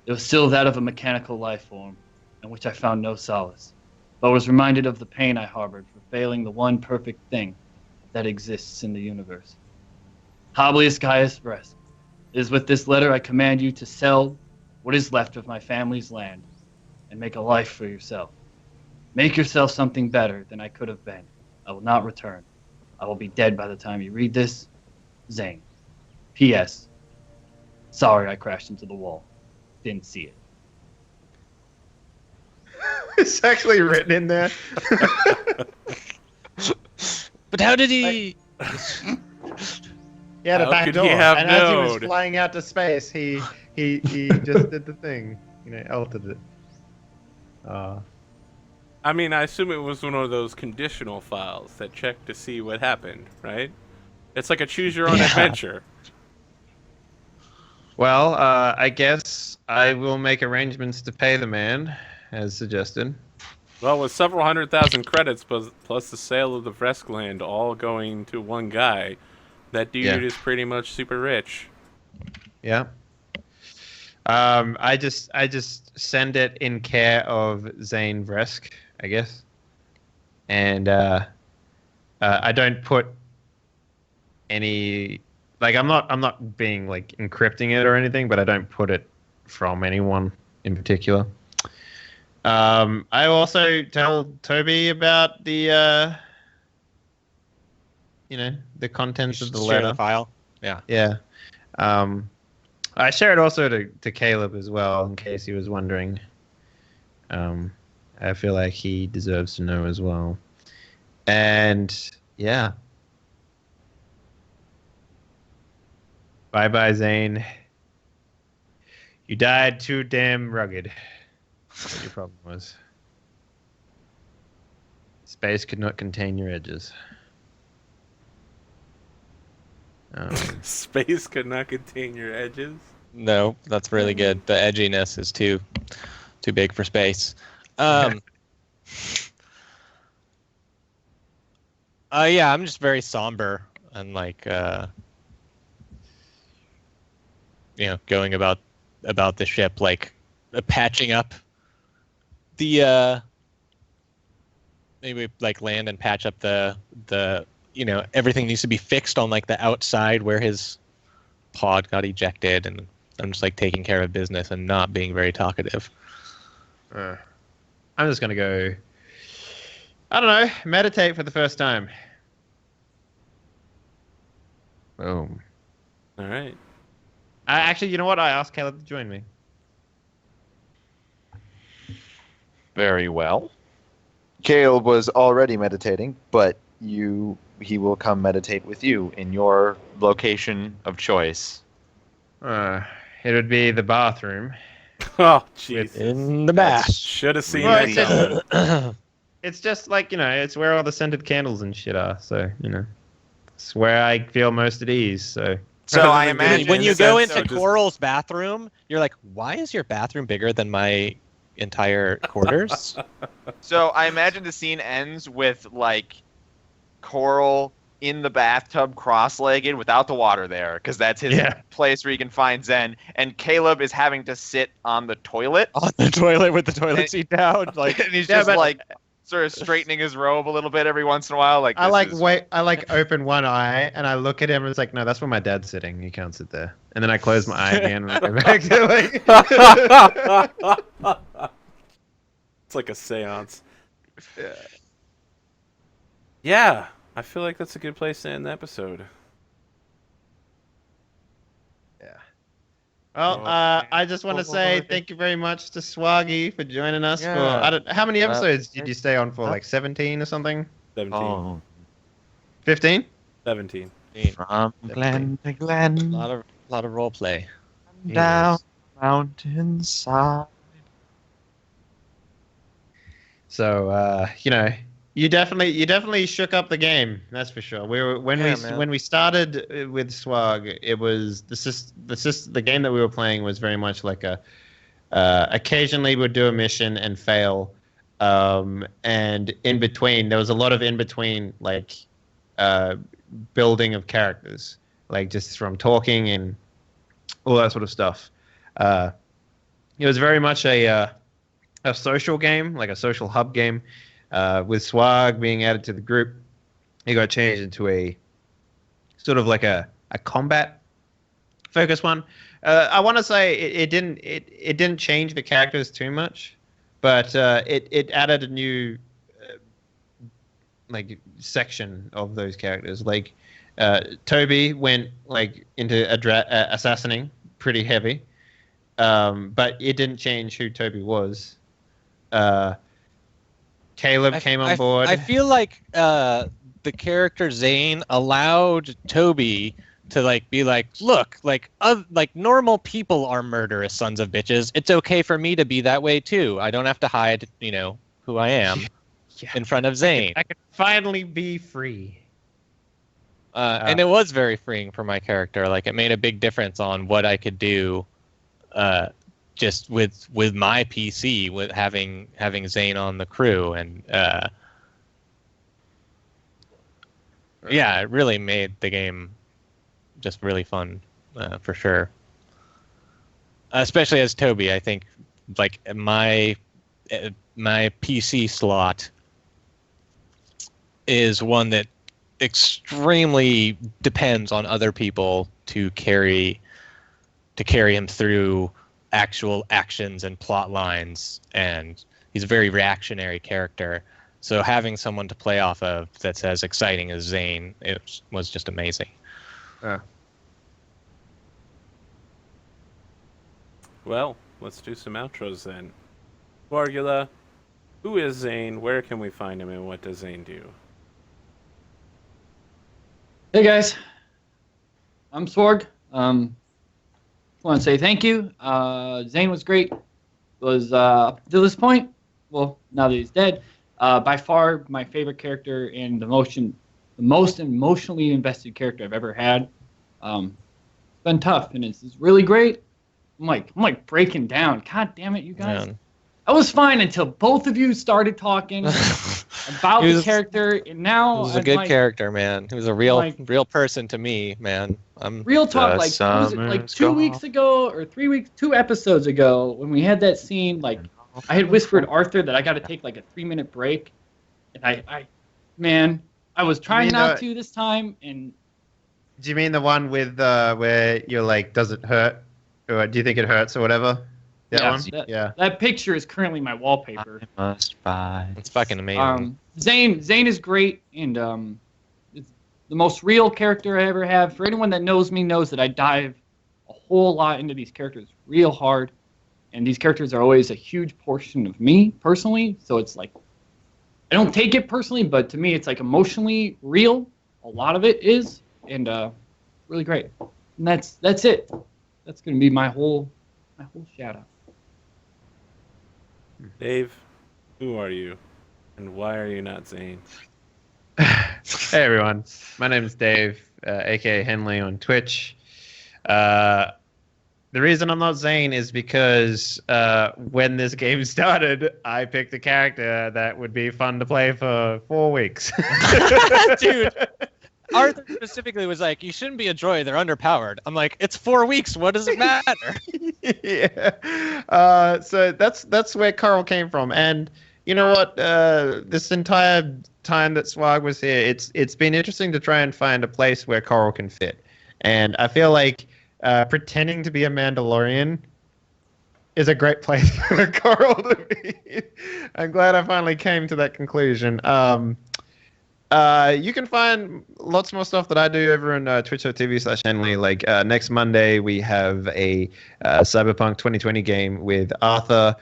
it was still that of a mechanical life form, in which I found no solace, but was reminded of the pain I harbored for failing the one perfect thing that exists in the universe. Hablius Gaius Vresk, it is with this letter I command you to sell what is left of my family's land and make a life for yourself. Make yourself something better than I could have been. I will not return. I will be dead by the time you read this. Zane. P.S. Sorry I crashed into the wall. Didn't see it. It's actually written in there. But how did he? He had a How back could door, he have and as he was known? flying out to space, he just did the thing. Altered it. I mean, I assume it was one of those conditional files that check to see what happened, right? It's like a choose-your-own adventure. Well, I guess I will make arrangements to pay the man, as suggested. Well, with several 100,000 credits plus the sale of the Vresk land all going to one guy, that dude is pretty much super rich. Yeah. I just send it in care of Zane Vresk, I guess, and I don't put any I'm not being like encrypting it or anything, but I don't put it from anyone in particular. I also tell Toby about the the contents of the Share letter. the file. Yeah. Yeah. I share it also to Caleb as well, in case he was wondering. I feel like he deserves to know as well. And yeah. Bye-bye, Zane. You died too damn rugged. That's what your problem was. Space could not contain your edges. Space could not contain your edges. No, that's really good. The edginess is too big for space. Yeah, I'm just very somber and going about the ship, patching up the maybe like land and patch up the everything needs to be fixed on like the outside where his pod got ejected, and I'm just like taking care of business and not being very talkative. I'm just gonna go. I don't know. Meditate for the first time. Boom. All right. Actually, you know what? I asked Caleb to join me. Very well. Caleb was already meditating, but he will come meditate with you in your location of choice. It would be the bathroom. Oh, Jesus. In the bath. Should have seen Well, that it's just- coming. It's just like, it's where all the scented candles and shit are. So, it's where I feel most at ease. So, So I imagine When you go sense, into so just- Coral's bathroom, you're like, why is your bathroom bigger than my entire quarters? So I imagine the scene ends with like Coral in the bathtub, cross-legged, without the water there, because that's his place where you can find Zen. And Caleb is having to sit on the toilet, On the toilet with the toilet seat down. Like, and he's Yeah, just but- like sort of straightening his robe a little bit every once in a while. Like I this is- open one eye and I look at him and it's like, no, that's where my dad's sitting. You can't sit there. And then I close my eye again and I go back to like. It's like a seance. Yeah, I feel like that's a good place to end the episode. Well, I just want to say thank you very much to Swaggy for joining us. Yeah. How many episodes did you stay on for? Like 17 or something? 17. Oh, 15? 17. from Glen to Glen, a lot of role play. down mountainside. So you definitely shook up the game. That's for sure. When we started with Swag, it was the game that we were playing was very much like a occasionally we'd do a mission and fail, and in between there was a lot of in between like building of characters, like just from talking and all that sort of stuff. It was very much a social game, like a social hub game. With Swag being added to the group, it got changed into a sort of like a combat focus one. I want to say it didn't change the characters too much, but it added a new like section of those characters. Like Toby went like into assassinating pretty heavy, but it didn't change who Toby was. Caleb came on board. I feel like the character Zane allowed Toby to like be like, look, like normal people are murderous sons of bitches. It's okay for me to be that way too. I don't have to hide, who I am in front of Zane. I could finally be free. And it was very freeing for my character. Like, it made a big difference on what I could do, just with my PC, with having Zane on the crew, and yeah, it really made the game just really fun, for sure. Especially as Toby, I think, like my PC slot is one that extremely depends on other people to carry him through actual actions and plot lines, and he's a very reactionary character. So having someone to play off of that's as exciting as Zane, it was just amazing. Well, let's do some outros then. Vargula, who is Zane? Where can we find him, and what does Zane do? Hey guys, I'm Sorg. Want to say thank you. Zane was great. Was up to this point, well, now that he's dead, by far my favorite character and the most emotionally invested character I've ever had. It's been tough, and it's really great. I'm like breaking down. God damn it, you guys! Man. I was fine until both of you started talking about the character, and now He was a good character, man. He was a real person to me, man. Real talk, The like was it like summer's 2 gone. weeks ago or 3 weeks, 2 episodes ago, when we had that scene, like I had whispered Arthur that I got to take like a 3-minute break, and I was trying not to this time, and Do you mean the one with where you're like, does it hurt, or do you think it hurts or whatever? That yeah, one. that picture is currently my wallpaper. I must buy. It's fucking amazing. Zane is great, and it's the most real character I ever have. For anyone that knows me knows that I dive a whole lot into these characters real hard, and these characters are always a huge portion of me personally. So it's like I don't take it personally, but to me it's like emotionally real. A lot of it is, and really great. And that's it. That's gonna be my whole shout out. Dave, who are you, and why are you not Zane? Hey everyone, my name is Dave, aka Henley on Twitch. The reason I'm not Zane is because when this game started, I picked a character that would be fun to play for 4 weeks. Dude, Arthur specifically was like, you shouldn't be a droid, they're underpowered. I'm like, it's 4 weeks, what does it matter? Yeah. So that's where Carl came from. And you know what? This entire time that Swag was here, it's been interesting to try and find a place where Carl can fit. And I feel like pretending to be a Mandalorian is a great place for Carl to be. I'm glad I finally came to that conclusion. You can find lots more stuff that I do over on twitch.tv/Henley. Like next Monday, we have a Cyberpunk 2020 game with Arthur,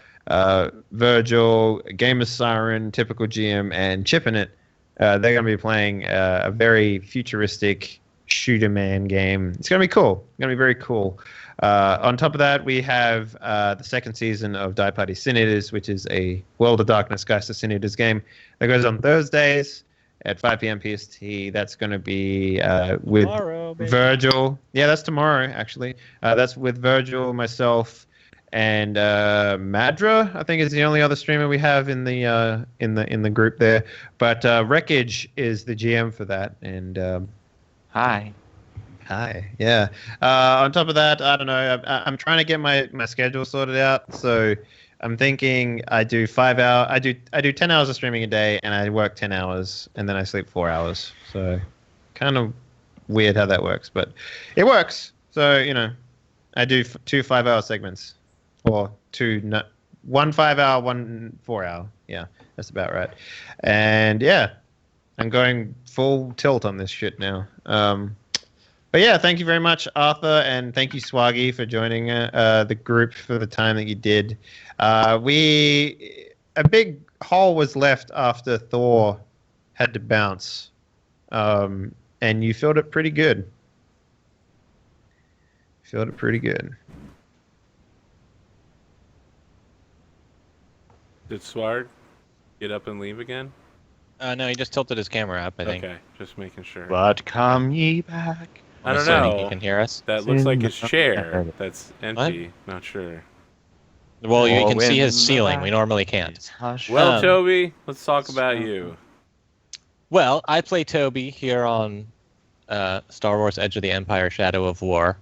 Virgil, Gamer Siren, Typical GM, and Chip in it. They're going to be playing a very futuristic shooter man game. It's going to be cool. It's going to be very cool. On top of that, we have the second season of Die Party Sin Eaters, which is a World of Darkness Geist of Sin Eaters game that goes on Thursdays at 5 p.m. PST. That's going to be with Tomorrow, baby. Virgil. Yeah, that's tomorrow, actually. That's with Virgil, myself, and Madra, I think, is the only other streamer we have in the group there. But Wreckage is the GM for that. And Hi. yeah. On top of that, I don't know. I'm trying to get my schedule sorted out. So I'm thinking I do 5 hours. I do 10 hours of streaming a day, and I work 10 hours, and then I sleep 4 hours. So kind of weird how that works, but it works. So I do 2 5-hour segments, or one 5-hour, 1 4-hour. Yeah, that's about right. And yeah, I'm going full tilt on this shit now. But yeah, thank you very much, Arthur, and thank you, Swaggy, for joining the group for the time that you did. A big hole was left after Thor had to bounce, and you filled it pretty good. Did Swag get up and leave again? No, he just tilted his camera up, I think. Okay, just making sure. But come ye back. I don't Assuming know. he can hear us. That looks like his chair. That's empty. Not sure. Well, you Or can see when his the ceiling. We normally can't. is hushed. Well, Toby, let's talk about you. Well, I play Toby here on Star Wars Edge of the Empire Shadow of War.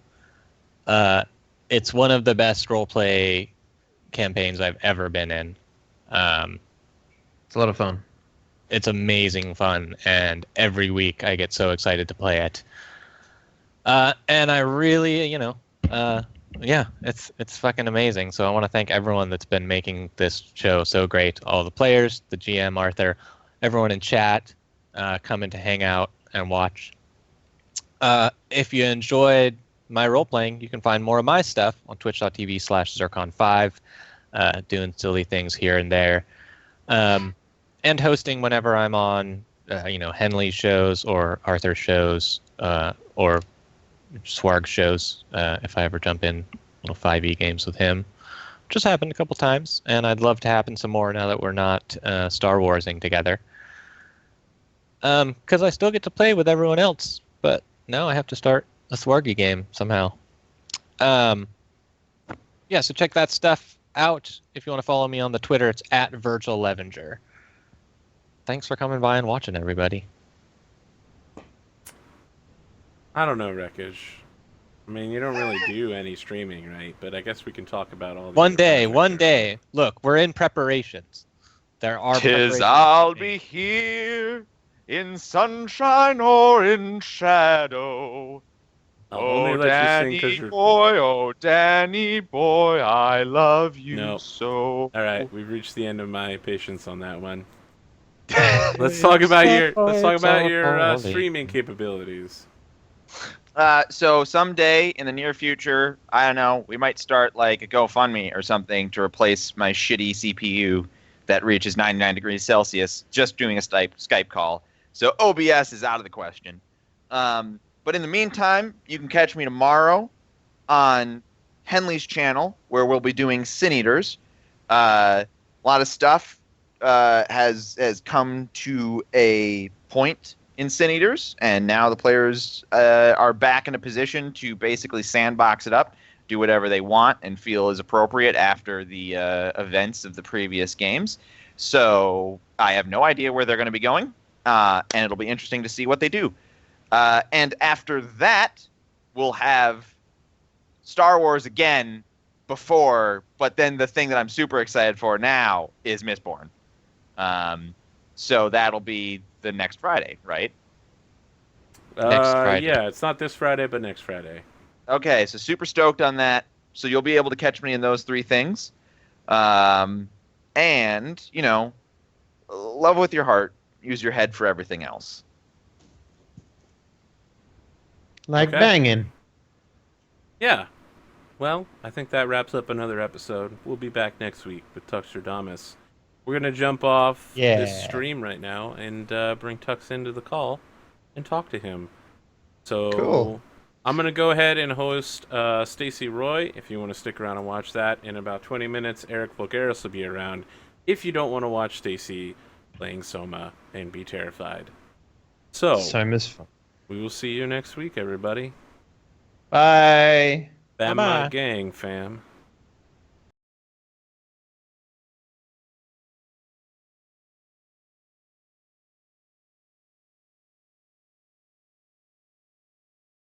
It's one of the best roleplay campaigns I've ever been in. It's a lot of fun. It's amazing fun, and every week I get so excited to play it. And I really, yeah, it's fucking amazing. So I want to thank everyone that's been making this show so great. All the players, the GM, Arthur, everyone in chat, coming to hang out and watch. If you enjoyed my role-playing, you can find more of my stuff on twitch.tv/Zircon5, doing silly things here and there. And hosting whenever I'm on, Henley's shows or Arthur's shows, or Swarg shows, if I ever jump in little 5e games with him. Just happened a couple times, and I'd love to happen some more now that we're not Star Warsing together. Because I still get to play with everyone else, but now I have to start a Swargy game somehow. Yeah, so check that stuff out. If you want to follow me on the Twitter, it's @VirgilLevenger. Thanks for coming by and watching, everybody. I don't know, Wreckage. I mean, you don't really do any streaming, right? But I guess we can talk about all. One day. Look, we're in preparations. There are 'Tis preparations I'll being be here in sunshine or in shadow. I'll only Oh, let you sing 'cause Danny you're. boy, oh, Danny boy, I love you No. so. All right, we've reached the end of my patience on that one. Let's talk about your streaming capabilities. So someday in the near future, I don't know, we might start like a GoFundMe or something to replace my shitty CPU that reaches 99 degrees Celsius just doing a Skype call. So OBS is out of the question. But in the meantime, you can catch me tomorrow on Henley's channel where we'll be doing Sin Eaters. A lot of stuff has come to a point in Sin Eaters, and now the players are back in a position to basically sandbox it up, do whatever they want, and feel is appropriate after the events of the previous games. So I have no idea where they're going to be going, and it'll be interesting to see what they do. And after that, we'll have Star Wars again before, but then the thing that I'm super excited for now is Mistborn. So that'll be the next Friday, right? Next Friday. Yeah, it's not this Friday, but next Friday. Okay, so super stoked on that. So you'll be able to catch me in those three things. And, you know, love with your heart. Use your head for everything else. Like Okay. banging. Yeah. Well, I think that wraps up another episode. We'll be back next week with Tuxterdamus. We're going to jump off this Yeah. stream right now and bring Tux into the call and talk to him. So Cool. I'm going to go ahead and host Stacy Roy. If you want to stick around and watch that, in about 20 minutes, Eric Vulgaris will be around. If you don't want to watch Stacy playing Soma and be terrified. So, Soma's fun. we will see you next week, everybody. Bye. Bam Bye-bye. my gang, fam.